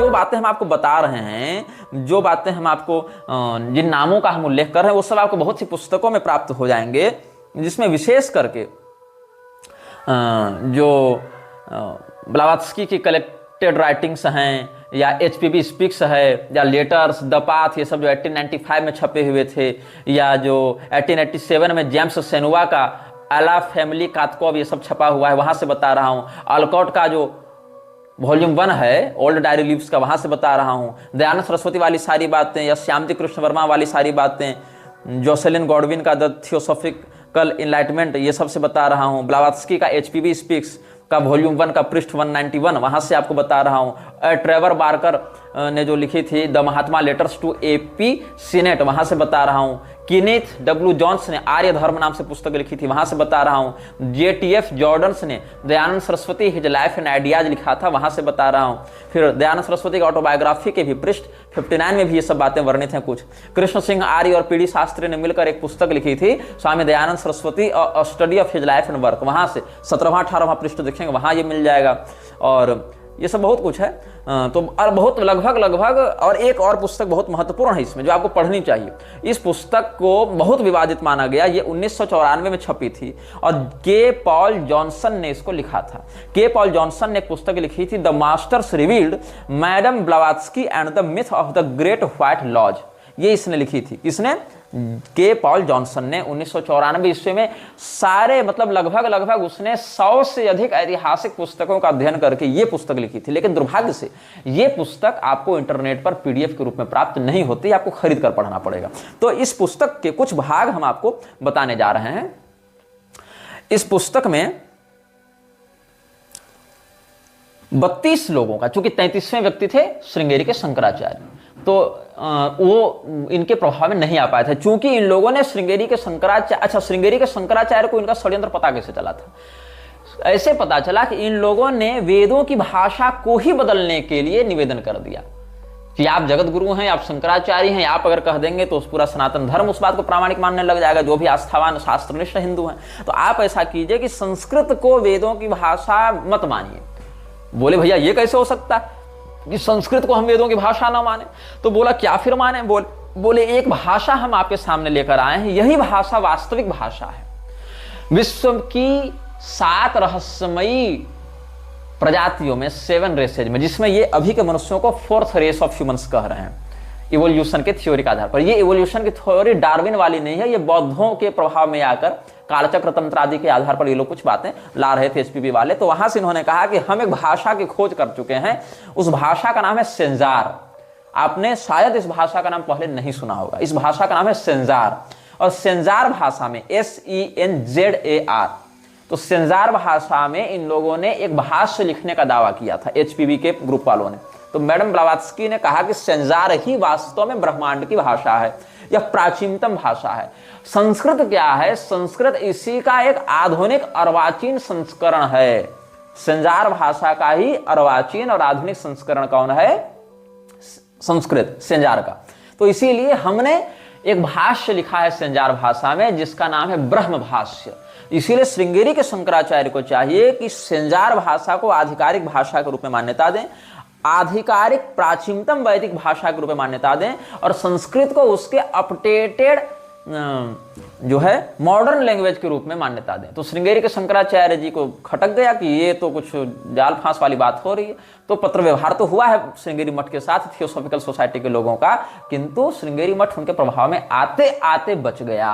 जो बातें हम आपको बता रहे हैं, जो बातें हम आपको जिन नामों का हम उल्लेख कर रहे हैं, वो सब आपको बहुत सी पुस्तकों में प्राप्त हो जाएंगे, जिसमें विशेष करके जो ब्लावात्स्की की कलेक्टेड राइटिंग्स हैं, या HPB स्पीक्स है, या लेटर्स, द पाथ, ये सब जो 1895 में छपे हुए थे, या जो 1887 में जेम्स सेनुआ का अला फैमिली कातकोव ये सब छपा हुआ है, वहाँ से बता रहा हूँ। अल्कॉट का जो वॉल्यूम 1 है ओल्ड डायरी लीव्स का, वहाँ से बता रहा हूँ। दयानंद सरस्वती वाली सारी बातें, या श्यामजी कृष्ण वर्मा वाली सारी बातें, जोसेलिन गॉडविन का द थियोसॉफिकल इनलाइटमेंट, ये सब से बता रहा हूँ। ब्लावात्स्की का HPB स्पीक्स का वॉल्यूम 1 का पृष्ठ 191, वहाँ से आपको बता रहा हूँ। ट्रेवर बार्कर ने जो लिखी थी the Mahatma letters to AP Sinnett, वहाँ से बता रहा हूँ। कीनेथ W जॉन्स ने आर्य धर्म नाम से पुस्तक लिखी थी, वहाँ से बता रहा हूँ। JTF जॉर्डन्स ने Dayanand Saraswati his life and ideas लिखा था, वहाँ से बता रहा हूँ। फिर दयानंद सरस्वती की ऑटोबायोग्राफी के भी पृष्ठ 59 में भी ये सब बातें वर्णित हैं कुछ। कृष्ण सिंह आर्य और PD शास्त्री ने मिलकर एक पुस्तक लिखी थी, स्वामी दयानंद सरस्वती और study of his life and work, वहाँ से 17वां 18वां पृष्ठ देखेंगे, वहाँ ये मिल जाएगा। और ये सब बहुत कुछ है। तो और बहुत लगभग और एक और पुस्तक बहुत महत्वपूर्ण है इसमें, जो आपको पढ़नी चाहिए। इस पुस्तक को बहुत विवादित माना गया, ये 1994 में छपी थी और के पॉल जॉनसन ने इसको लिखा था। के पॉल जॉनसन ने एक पुस्तक लिखी थी the masters revealed madam Blavatsky and the myth of the great white lodge, ये इसने लिखी थी। किसने? के पॉल जॉनसन ने 1994 ईस्वी में। सारे मतलब लगभग उसने 100 से अधिक ऐतिहासिक पुस्तकों का अध्ययन करके ये पुस्तक लिखी थी। लेकिन दुर्भाग्य से ये पुस्तक आपको इंटरनेट पर PDF के रूप में प्राप्त नहीं होती, आपको खरीद कर पढ़ना पड़ेगा। तो इस पुस्तक के कुछ भाग हम आपको बताने जा रहे हैं। इस पुस्तक में 32 लोगों का, चूंकि 33वें व्यक्ति थे श्रृंगेरी के शंकराचार्य, तो वो इनके प्रभाव में नहीं आ पाए थे, चूंकि इन लोगों ने श्रृंगेरी के शंकराचार्य को इनका षड्यंत्र पता कैसे चला था? ऐसे पता चला कि इन लोगों ने वेदों की भाषा को ही बदलने के लिए निवेदन कर दिया कि आप जगत गुरु हैं, आप शंकराचार्य हैं, आप अगर कह देंगे तो पूरा सनातन धर्म उस बात को प्रामाणिक मानने लग जाएगा, जो भी आस्थावान शास्त्रनिष्ठ हिंदू हैं। तो आप ऐसा कीजिए कि संस्कृत को वेदों की भाषा मत मानिए। बोले भैया ये कैसे हो सकता है कि संस्कृत को हम वेदों की भाषा ना माने? तो बोला क्या फिर माने? बोले एक भाषा हम आपके सामने लेकर आए हैं, यही भाषा वास्तविक भाषा है। विश्व की 7 रहस्यमयी प्रजातियों में 7 रेसेज में, जिसमें ये अभी के मनुष्यों को 4th रेस ऑफ ह्यूमंस कह रहे हैं इवोल्यूशन के थ्योरी के आधार पर। ये इवोल्यूशन की थ्योरी डार्विन वाली नहीं है, ये बौद्धों के प्रभाव में आकर कालचक्र तंत्र आदि के आधार पर ये लोग कुछ बातें ला रहे थे HPB वाले। तो वहां से इन्होंने कहा कि हम एक भाषा की खोज कर चुके हैं, उस भाषा का नाम है सेंजार। आपने शायद इस भाषा का नाम पहले नहीं सुना होगा। इस भाषा का नाम है सेंजार, और सेंजार भाषा में SENZAR, तो सेंजार भाषा में इन लोगों ने एक भाष्य लिखने का दावा किया था HPB के ग्रुप वालों ने। तो मैडम ब्लावात्स्की ने कहा कि सेंजार ही वास्तव में ब्रह्मांड की भाषा है, यह प्राचीनतम भाषा है। संस्कृत क्या है? संस्कृत इसी का एक आधुनिक अर्वाचीन संस्करण है। सेंजार भाषा का ही अर्वाचीन और आधुनिक संस्करण कौन है? संस्कृत, सेंजार का। तो इसीलिए हमने एक भाष्य लिखा है सेंजार भाषा में, जिसका नाम है ब्रह्म भाष्य। इसीलिए श्रृंगेरी के शंकराचार्य को चाहिए कि सेंजार भाषा को आधिकारिक भाषा के रूप में मान्यता दें, आधिकारिक प्राचीनतम वैदिक भाषा के रूप में मान्यता दें, और संस्कृत को उसके अपडेटेड जो है मॉडर्न लैंग्वेज के रूप में मान्यता दें। तो श्रृंगेरी के शंकराचार्य जी को खटक गया कि ये तो कुछ जाल फांस वाली बात हो रही है। तो पत्र व्यवहार तो हुआ है श्रृंगेरी मठ के साथ थियोसॉफिकल सोसाइटी के लोगों का, किंतु श्रृंगेरी मठ उनके प्रभाव में आते आते बच गया।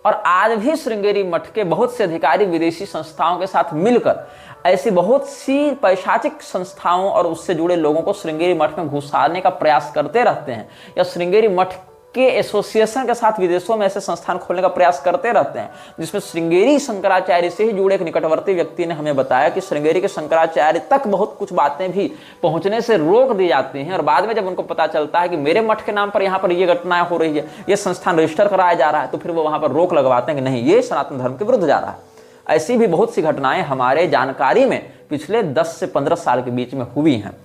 और आज भी श्रृंगेरी मठ के बहुत से अधिकारी विदेशी संस्थाओं के साथ मिलकर ऐसी बहुत सी पैशाचिक संस्थाओं और उससे जुड़े लोगों को श्रृंगेरी मठ में घुसाने का प्रयास करते रहते हैं, या श्रृंगेरी मठ के एसोसिएशन के साथ विदेशों में ऐसे संस्थान खोलने का प्रयास करते रहते हैं। जिसमें श्रृंगेरी शंकराचार्य से ही जुड़े एक निकटवर्ती व्यक्ति ने हमें बताया कि श्रृंगेरी के शंकराचार्य तक बहुत कुछ बातें भी पहुंचने से रोक दी जाती हैं, और बाद में जब उनको पता चलता है कि मेरे मठ के नाम पर यहाँ पर ये घटनाएं हो रही है, ये संस्थान रजिस्टर कराया जा रहा है, तो फिर वो वहां पर रोक लगवाते हैं कि नहीं, ये सनातन धर्म के विरुद्ध जा रहा है। ऐसी भी बहुत सी घटनाएं हमारे जानकारी में पिछले 10 से 15 साल के बीच में हुई हैं।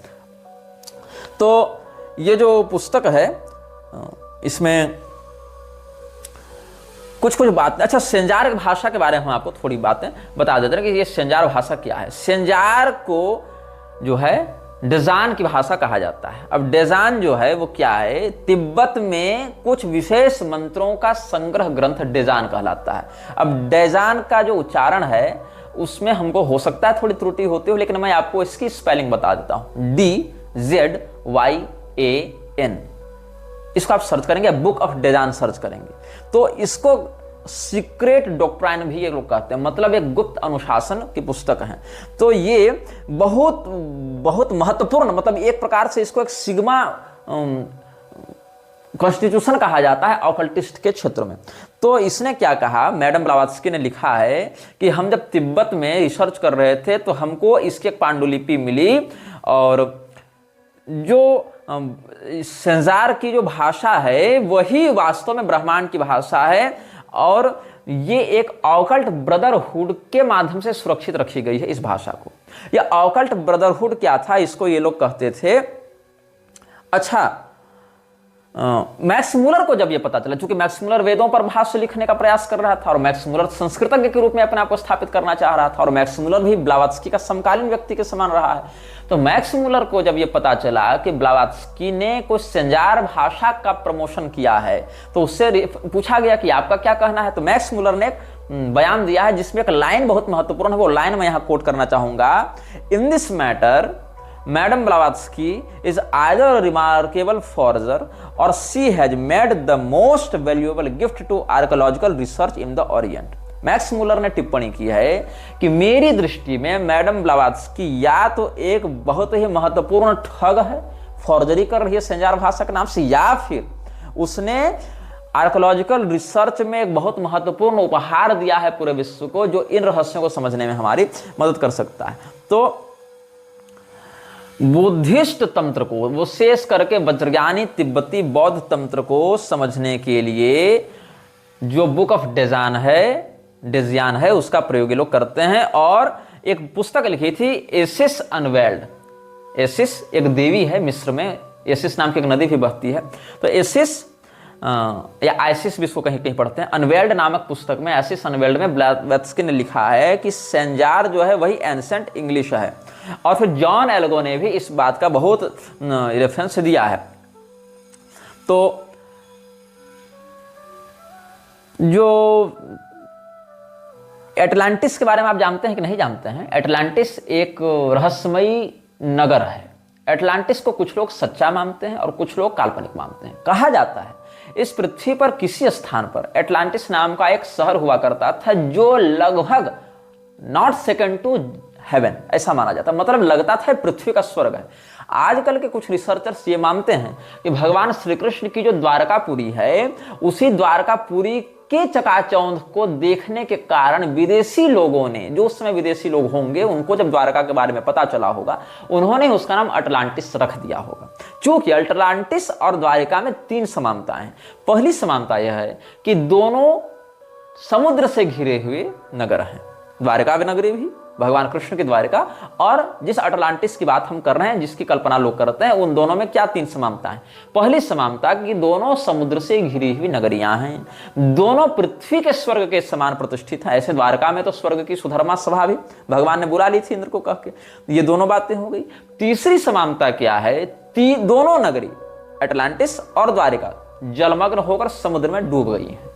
तो ये जो पुस्तक है इसमें कुछ बात। अच्छा, सेंजार भाषा के बारे में हम आपको थोड़ी बातें बता देते हैं कि ये सेंजार भाषा क्या है। सेंजार को जो है डेजान की भाषा कहा जाता है। अब डेजान जो है वो क्या है, तिब्बत में कुछ विशेष मंत्रों का संग्रह ग्रंथ डेजान कहलाता है। अब डेजान का जो उच्चारण है उसमें हमको हो सकता है थोड़ी त्रुटि होती हो, लेकिन मैं आपको इसकी स्पेलिंग बता देता हूं, DZYAN। इसको आप सर्च करेंगे, बुक ऑफ डेजान सर्च करेंगे तो इसको सीक्रेट डॉक्ट्राइन भी ये लोग कहते हैं, मतलब एक गुप्त अनुशासन की पुस्तक है। तो ये बहुत बहुत महत्वपूर्ण, मतलब एक प्रकार से इसको एक सिग्मा कॉन्स्टिट्यूशन कहा जाता है ऑकल्टिस्ट के क्षेत्र में। तो इसने क्या कहा, मैडम ब्लावात्स्की ने लिखा है कि हम जब तिब्बत में रिसर्च कर रहे थे तो हमको इसकी एक पांडुलिपि मिली, और जो संजार की जो भाषा है वही वास्तव में ब्रह्मांड की भाषा है, और ये एक ऑकल्ट ब्रदरहुड के माध्यम से सुरक्षित रखी गई है इस भाषा को। ये ऑकल्ट ब्रदरहुड क्या था, इसको ये लोग कहते थे। अच्छा, मैक्स मुलर को जब ये पता चला, चूंकि मैक्स मुलर वेदों पर भाष्य लिखने का प्रयास कर रहा था और मैक्स मुलर संस्कृतज्ञ के रूप में अपने आप को स्थापित करना चाह रहा था, और मैक्स मुलर भी ब्लावात्स्की का समकालीन व्यक्ति के समान रहा है, तो मैक्स मुलर को जब ये पता चला कि ब्लावात्स्की ने कुछ संजार भाषा का प्रमोशन किया है, तो उससे पूछा गया कि आपका क्या कहना है। तो मैक्स मुलर ने बयान दिया है जिसमें एक लाइन बहुत महत्वपूर्ण है, वो लाइन मैं यहां कोट करना चाहूंगा। In this matter Madam Blavatsky is either a remarkable forger or she has made the most valuable gift to archaeological research in the Orient. Max Muller ने टिप्पणी की है कि मेरी दृष्टि में मैडम ब्लावात्स्की या तो एक बहुत ही महत्वपूर्ण ठग है, फॉर्जरी कर रही है संजार भाषा के नाम से, या फिर उसने आर्कोलॉजिकल रिसर्च में एक बहुत महत्वपूर्ण उपहार दिया है पूरे विश्व को, जो इन रहस्यों को समझने में हमारी मदद कर सकता है। तो बुद्धिस्ट तंत्र को, विशेष करके वज्रज्ञानी तिब्बती बौद्ध तंत्र को समझने के लिए जो बुक ऑफ डेजान है उसका प्रयोग ये लोग करते हैं। और एक पुस्तक लिखी थी एसिस अनवेल्ड। एसिस एक देवी है मिस्र में, एसिस नाम की एक नदी भी बहती है, तो एसिस या आइसिस भी इसको कहीं कहीं पढ़ते हैं। अनवेल्ड नामक पुस्तक में, एसिस अनवेल्ड में ब्लावात्स्की ने लिखा है कि संजार जो है वही एंसेंट इंग्लिश है, और फिर जॉन एल्गो ने भी इस बात का बहुत रेफरेंस दिया है। तो जो एटलांटिस के बारे में आप जानते हैं कि नहीं जानते हैं? एटलांटिस एक रहस्यमयी नगर है। एटलांटिस को कुछ लोग सच्चा मानते हैं और कुछ लोग काल्पनिक मानते हैं। कहा जाता है इस पृथ्वी पर किसी स्थान पर एटलांटिस नाम का एक शहर हुआ करता था, जो लगभग नॉट सेकंड टू हेवन ऐसा माना जाता, मतलब लगता था पृथ्वी का स्वर्ग है। आजकल के कुछ रिसर्चर्स ये मानते हैं कि भगवान श्री कृष्ण की जो द्वारकापुरी है, उसी द्वारकापुरी के चकाचौंध को देखने के कारण विदेशी लोगों ने, जो उस समय विदेशी लोग होंगे, उनको जब द्वारका के बारे में पता चला होगा, उन्होंने उसका नाम अटलांटिस रख दिया होगा। चूंकि अटलांटिस और द्वारिका में 3 समानताएं हैं। पहली समानता यह है कि दोनों समुद्र से घिरे हुए नगर हैं, द्वारिका भी नगरी भी, भगवान कृष्ण की द्वारिका, और जिस अटलांटिस की बात हम कर रहे हैं, जिसकी कल्पना लोग करते हैं, उन दोनों में क्या 3 समानताएं? पहली समानता कि दोनों समुद्र से घिरी हुई नगरियां हैं, दोनों पृथ्वी के स्वर्ग के समान प्रतिष्ठित हैं। ऐसे द्वारका में तो स्वर्ग की सुधर्मा सभा भी भगवान ने बुला ली थी इंद्र को कह के। ये दोनों बातें हो गई। तीसरी समानता क्या है? दोनों नगरी अटलांटिस और द्वारिका जलमग्न होकर समुद्र में डूब गई हैं।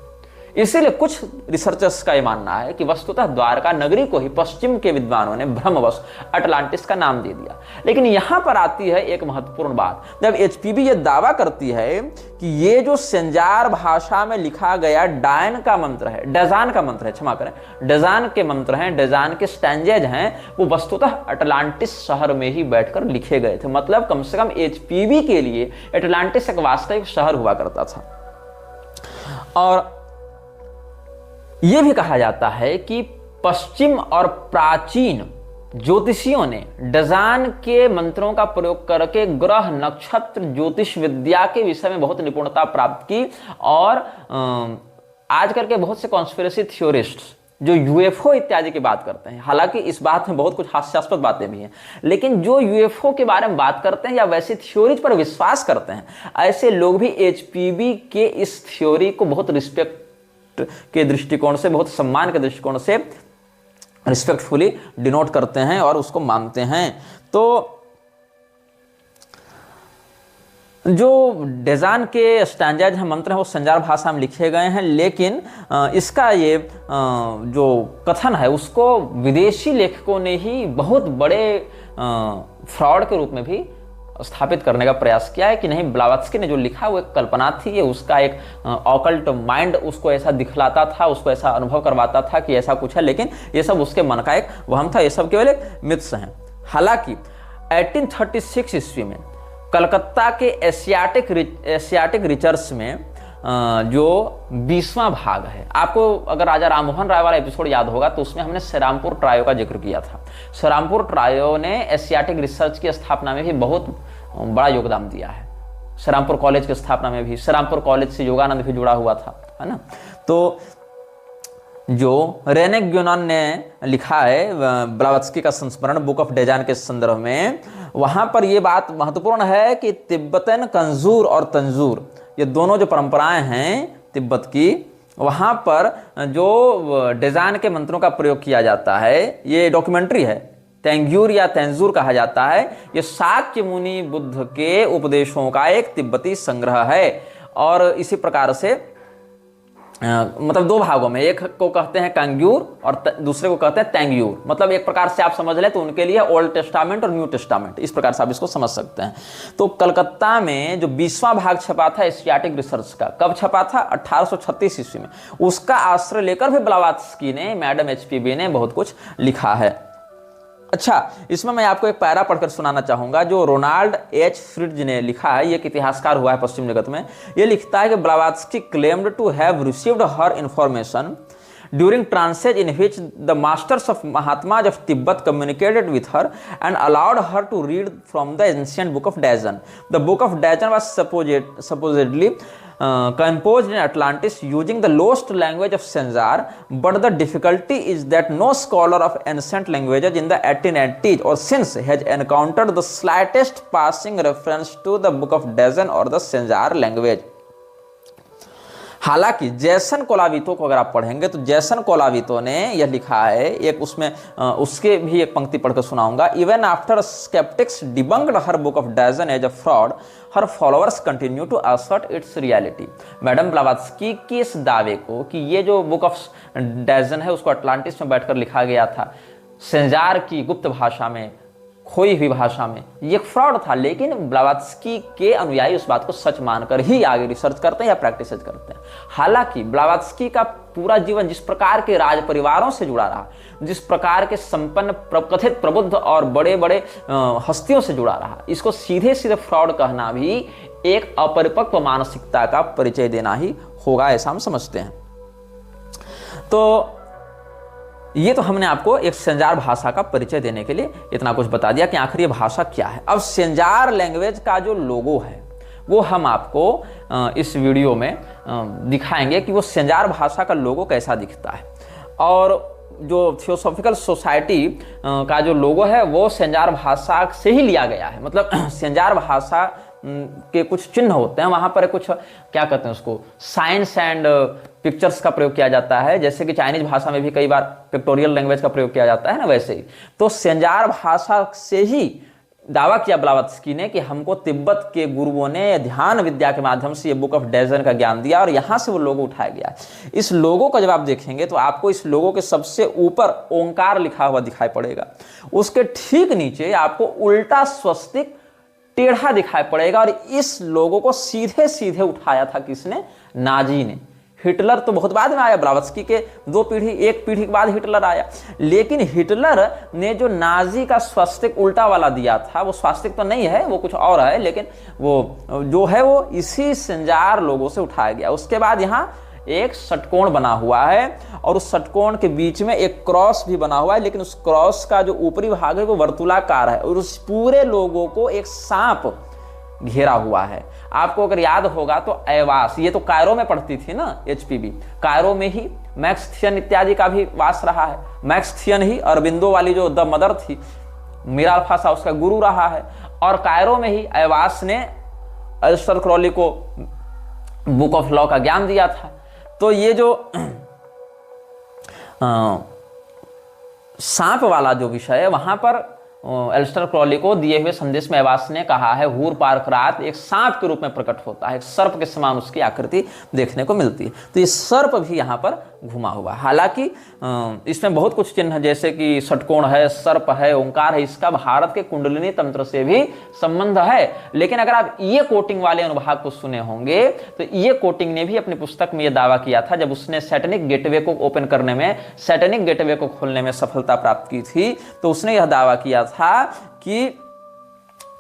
इसीलिए कुछ रिसर्चर्स का यह मानना है कि वस्तुतः द्वारका नगरी को ही पश्चिम के विद्वानों ने भ्रमवश अटलांटिस का नाम दे दिया। लेकिन यहां पर आती है एक महत्वपूर्ण बात। जब एचपीबी यह दावा करती है कि ये जो संजार भाषा में लिखा गया डायन का मंत्र है, डेजान का मंत्र है, क्षमा करें, डेजान के मंत्र हैं, डेजान के स्टैंजेज हैं, वो वस्तुतः अटलांटिस शहर में ही बैठकर लिखे गए थे। मतलब कम से कम एचपीबी के लिए अटलांटिस एक वास्तविक शहर हुआ करता था। और यह भी कहा जाता है कि पश्चिम और प्राचीन ज्योतिषियों ने डेजान के मंत्रों का प्रयोग करके ग्रह नक्षत्र ज्योतिष विद्या के विषय में बहुत निपुणता प्राप्त की। और आजकल के बहुत से कॉन्स्पिरेसी थ्योरिस्ट्स जो यूएफओ इत्यादि की बात करते हैं, हालांकि इस बात में बहुत कुछ हास्यास्पद बातें भी हैं, लेकिन जो यूएफओ के बारे में बात करते हैं या वैसी थ्योरीज पर विश्वास करते हैं, ऐसे लोग भी एचपीबी के इस थ्योरी को बहुत रिस्पेक्ट के दृष्टिकोण से, बहुत सम्मान के दृष्टिकोण से रिस्पेक्टफुली डिनोट करते हैं और उसको मानते हैं। तो जो डेजान के स्टैंजाज हैं, मंत्र हैं, वो संजार भाषा में लिखे गए हैं, लेकिन इसका ये जो कथन है उसको विदेशी लेखकों ने ही बहुत बड़े फ्रॉड के रूप में भी स्थापित करने का प्रयास किया है कि नहीं, ब्लावत्स्की ने जो लिखा वो एक कल्पना थी, ये उसका एक ऑकल्ट माइंड उसको ऐसा दिखलाता था, उसको ऐसा अनुभव करवाता था कि ऐसा कुछ है, लेकिन ये सब उसके मन का एक वहम था, ये सब केवल एक मिथ्स हैं। हालांकि 1836 ईस्वी में कलकत्ता के एशियाटिक रिसर्च में जो 20वां भाग है, आपको अगर राजा राममोहन राय वाला एपिसोड याद होगा तो उसमें हमने श्रीरामपुर ट्रायो का जिक्र किया था। श्रीरामपुर ट्रायो ने एशियाटिक रिसर्च की स्थापना में भी बहुत बड़ा योगदान दिया है। श्रीरामपुर कॉलेज की स्थापना में भी, श्रीरामपुर कॉलेज से योगानंद भी जुड़ा हुआ था, है ना। तो जो रेने ग्योनान ने लिखा है ब्लावत्स्की का संस्मरण बुक ऑफ डेजान के संदर्भ में, वहां पर यह बात महत्वपूर्ण है कि तिब्बतन कंजूर और तंजूर, ये दोनों जो परंपराएं हैं तिब्बत की, वहां पर जो डेजान के मंत्रों का प्रयोग किया जाता है, ये डॉक्यूमेंट्री है, तेंग्यूर या तेंजूर कहा जाता है। ये शाक्य मुनि बुद्ध के उपदेशों का एक तिब्बती संग्रह है। और इसी प्रकार से मतलब दो भागों में, एक को कहते हैं कांग्यूर और दूसरे को कहते हैं तेंग्यूर। मतलब एक प्रकार से आप समझ लें तो उनके लिए ओल्ड टेस्टामेंट और न्यू टेस्टामेंट, इस प्रकार से आप इसको समझ सकते हैं। तो कलकत्ता में जो 20वां भाग छपा था एशियाटिक रिसर्च का, कब छपा था? 1836 ईस्वी में। उसका आश्रय लेकर भी ब्लावत्स्की ने, मैडम HPB ने बहुत कुछ लिखा है। अच्छा, इसमें मैं आपको एक पैरा पढ़कर सुनाना चाहूंगा जो रोनाल्ड H. फ्रिट्ज ने लिखा है। ये एक इतिहासकार हुआ है पश्चिम जगत में। ये लिखता है कि Blavatsky claimed to have received her information during transit in which the masters of Mahatmas of Tibet communicated with her and allowed her to read from the ancient book of Dajan. The book of Dajan was supposedly composed in Atlantis using the lost language of Sanjar, but the difficulty is that no scholar of ancient languages in the 1880s or since has encountered the slightest passing reference to the book of Dajan or the Sanjar language. हालांकि जैसन कोलावितो को अगर आप पढ़ेंगे तो जैसन कोलावितो ने यह लिखा है, एक उसमें उसके भी एक पंक्ति पढ़कर सुनाऊंगा। Even after sceptics debunked her book of Dzyan as a fraud, her followers continue to assert its reality. Madam Blavatsky की इस दावे को कि ये जो बुक ऑफ डैजन है उसको अटलांटिस में बैठकर लिखा गया था, संजार की गुप्त भाषा में, खोई हुई भाषा में, ये एक फ्रॉड था, लेकिन ब्लावत्स्की के अनुयायी उस बात को सच मानकर ही आगे रिसर्च करते हैं या प्रैक्टिस करते हैं। हालांकि ब्लावत्स्की का पूरा जीवन जिस प्रकार के राज परिवारों से जुड़ा रहा, जिस प्रकार के संपन्न कथित प्रबुद्ध और बड़े बड़े हस्तियों से जुड़ा रहा, इसको सीधे सीधे फ्रॉड कहना भी एक अपरिपक्व मानसिकता का परिचय देना ही होगा, ऐसा हम समझते हैं। तो ये तो हमने आपको एक संजार भाषा का परिचय देने के लिए इतना कुछ बता दिया कि आखिर ये भाषा क्या है। अब संजार लैंग्वेज का जो लोगो है वो हम आपको इस वीडियो में दिखाएंगे कि वो संजार भाषा का लोगो कैसा दिखता है। और जो थियोसॉफिकल सोसाइटी का जो लोगो है वो संजार भाषा से ही लिया गया है। मतलब संजार भाषा के कुछ चिन्ह होते हैं, वहां पर कुछ क्या कहते हैं उसको, साइंस एंड पिक्चर्स का प्रयोग किया जाता है, जैसे कि चाइनीज भाषा में भी कई बार पिक्टोरियल लैंग्वेज का प्रयोग किया जाता है ना, वैसे ही तो संजार भाषा से ही दावा किया ब्लावत्स्की ने कि हमको तिब्बत के गुरुओं ने ध्यान विद्या के माध्यम से ये बुक ऑफ डैजन का ज्ञान दिया और यहां से वो लोगो उठाया गया। इस लोगो का जब आप देखेंगे तो आपको इस लोगो के सबसे ऊपर ओंकार लिखा हुआ दिखाई पड़ेगा, उसके ठीक नीचे आपको उल्टा स्वस्तिक टेढ़ा दिखाई पड़ेगा। और इस लोगों को सीधे सीधे उठाया था किसने? नाजी ने। हिटलर तो बहुत बाद में आया, ब्लावत्स्की के एक पीढ़ी के बाद हिटलर आया, लेकिन हिटलर ने जो नाजी का स्वास्तिक उल्टा वाला दिया था, वो स्वास्तिक तो नहीं है, वो कुछ और है, लेकिन वो जो है वो इसी संजार लोगों से उठाया गया। उसके बाद यहाँ एक षटकोण बना हुआ है और उस षटकोण के बीच में एक क्रॉस भी बना हुआ है, लेकिन उस क्रॉस का जो ऊपरी भाग है वो वर्तुलाकार है और उस पूरे लोगों को एक सांप घेरा हुआ है। आपको अगर याद होगा तो ऐवास, ये तो कायरो में पढ़ती थी ना HPB, कायरो में ही मैक्स थियन इत्यादि का भी वास रहा है। मैक्स थियन ही अरबिंदो वाली जो द मदर थी, मीरा अल्फासा, उसका गुरु रहा है। और कायरो में ही ऐवास ने अलिस्टर क्रॉली को बुक ऑफ लॉ का ज्ञान दिया था। तो ये जो सांप वाला जो विषय है, वहां पर एलिस्टर क्रॉली को दिए हुए संदेश में एवास ने कहा है, हूर पार्क रात एक सांप के रूप में प्रकट होता है, एक सर्प के समान उसकी आकृति देखने को मिलती है। तो ये सर्प भी यहाँ पर घुमा हुआ है। हालांकि इसमें बहुत कुछ चिन्ह जैसे कि षटकोण है, सर्प है, ओंकार है, इसका भारत के कुंडलिनी तंत्र से भी संबंध है। लेकिन अगर आप ये कोटिंग वाले अनुभाग को सुने होंगे तो ये कोटिंग ने भी अपनी पुस्तक में यह दावा किया था, जब उसने सैटेनिक गेटवे को ओपन करने में, सैटेनिक गेटवे को खोलने में सफलता प्राप्त की थी, तो उसने यह दावा किया था कि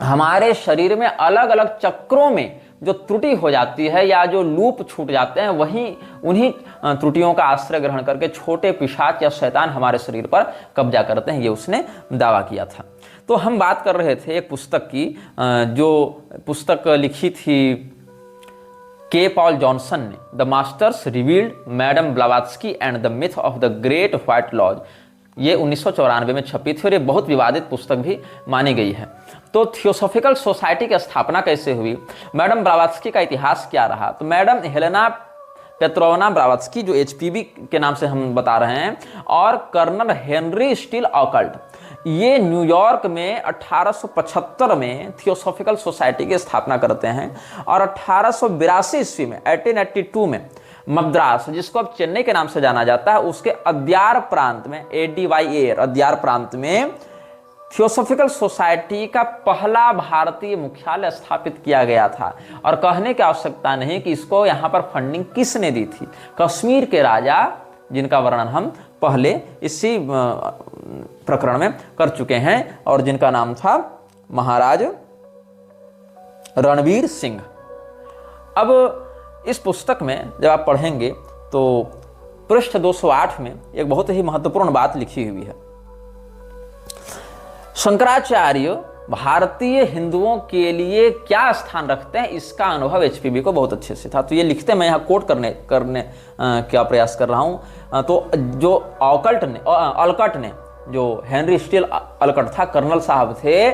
हमारे शरीर में अलग अलग चक्रों में जो त्रुटि हो जाती है या जो लूप छूट जाते हैं, वहीं उन्हीं त्रुटियों का आश्रय ग्रहण करके छोटे पिशाच या शैतान हमारे शरीर पर कब्जा करते हैं, ये उसने दावा किया था। तो हम बात कर रहे थे एक पुस्तक की, जो पुस्तक लिखी थी के पॉल जॉनसन ने, the masters revealed madam Blavatsky and the myth of the great white lodge. ये 1994 में छपी थी और ये बहुत विवादित पुस्तक भी मानी गई है। तो थियोसॉफिकल सोसाइटी की स्थापना कैसे हुई, मैडम ब्लावात्स्की का इतिहास क्या रहा। तो मैडम हेलेना पेट्रोवना ब्लावात्स्की, जो HPB के नाम से हम बता रहे हैं, और कर्नल हेनरी स्टील ऑकल्ट, ये न्यूयॉर्क में 1875 में थियोसॉफिकल सोसाइटी की स्थापना करते हैं और 1882 ईस्वी में 1882 में मद्रास, जिसको अब चेन्नई के नाम से जाना जाता है, उसके अद्यार प्रांत में, ADYAR अद्यार प्रांत में थियोसॉफिकल सोसाइटी का पहला भारतीय मुख्यालय स्थापित किया गया था। और कहने की आवश्यकता नहीं कि इसको यहाँ पर फंडिंग किसने दी थी, कश्मीर के राजा, जिनका वर्णन हम पहले इसी प्रकरण में कर चुके हैं और जिनका नाम था महाराज रणवीर सिंह। अब इस पुस्तक में जब आप पढ़ेंगे तो पृष्ठ 208 में एक बहुत ही महत्वपूर्ण बात लिखी हुई है। शंकराचार्य भारतीय हिंदुओं के लिए क्या स्थान रखते हैं, इसका अनुभव HPB को बहुत अच्छे से था। तो ये लिखते हैं, मैं यहाँ कोट करने का प्रयास कर रहा हूँ। तो जो ऑलकट ने, जो हेनरी स्टील ऑलकट था, कर्नल साहब थे,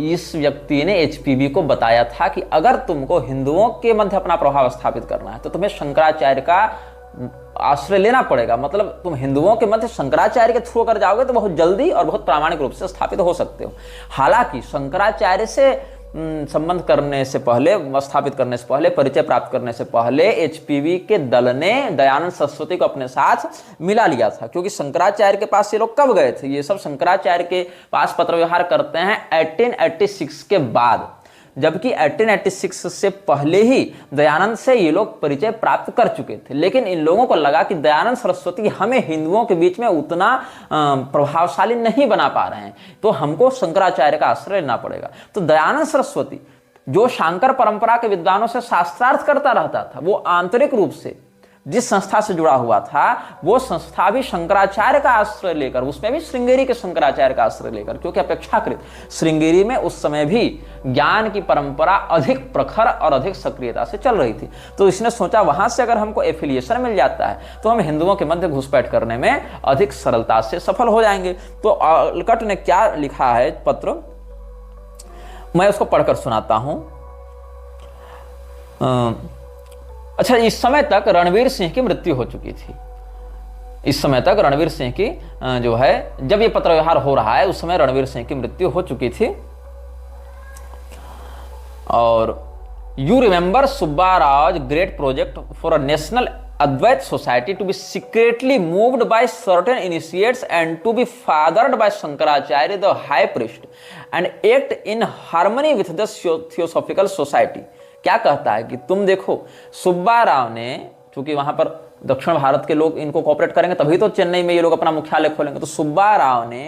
इस व्यक्ति ने HPB को बताया था कि अगर तुमको हिंदुओं के मध्य अपना प्रभाव स्थापित करना है तो तुम्हें शंकराचार्य का आश्रय लेना पड़ेगा। मतलब तुम हिंदुओं के मध्य शंकराचार्य के थ्रू अगर जाओगे तो बहुत जल्दी और बहुत प्रामाणिक रूप से स्थापित हो सकते हो। हालांकि शंकराचार्य से संबंध करने से पहले, स्थापित करने से पहले, परिचय प्राप्त करने से पहले HPB के दल ने दयानंद सरस्वती को अपने साथ मिला लिया था, क्योंकि शंकराचार्य के पास ये लोग कब गए थे, ये सब शंकराचार्य के पास पत्र व्यवहार करते हैं 1886 के बाद, जबकि 1886 से पहले ही दयानंद से ये लोग परिचय प्राप्त कर चुके थे। लेकिन इन लोगों को लगा कि दयानंद सरस्वती हमें हिंदुओं के बीच में उतना प्रभावशाली नहीं बना पा रहे हैं, तो हमको शंकराचार्य का आश्रय लेना पड़ेगा। तो दयानंद सरस्वती, जो शांकर परंपरा के विद्वानों से शास्त्रार्थ करता रहता था, वो आंतरिक रूप से जिस संस्था से जुड़ा हुआ था, वो संस्था भी शंकराचार्य का आश्रय लेकर, उसमें भी श्रृंगेरी के शंकराचार्य का आश्रय लेकर, क्योंकि अपेक्षाकृत श्रृंगेरी में उस समय भी ज्ञान की परंपरा अधिक प्रखर और अधिक सक्रियता से चल रही थी। तो इसने सोचा वहां से अगर हमको एफिलिएशन मिल जाता है तो हम हिंदुओं के मध्य घुसपैठ करने में अधिक सरलता से सफल हो जाएंगे। तो ऑलकट ने क्या लिखा है पत्र, मैं उसको पढ़कर सुनाता हूं। अच्छा, इस समय तक रणवीर सिंह की मृत्यु हो चुकी थी। इस समय तक रणवीर सिंह की जो है, जब ये पत्र व्यवहार हो रहा है उस समय रणवीर सिंह की मृत्यु हो चुकी थी। और you remember Subbarao great project for a national Advaita society to be secretly moved by certain initiates and to be fathered by Shankaracharya the high priest and act in harmony with the theosophical society. क्या कहता है कि तुम देखो, सुब्बा राव ने, चूंकि वहां पर दक्षिण भारत के लोग इनको कोऑपरेट करेंगे तभी तो चेन्नई में ये लोग अपना मुख्यालय खोलेंगे, तो सुब्बा राव ने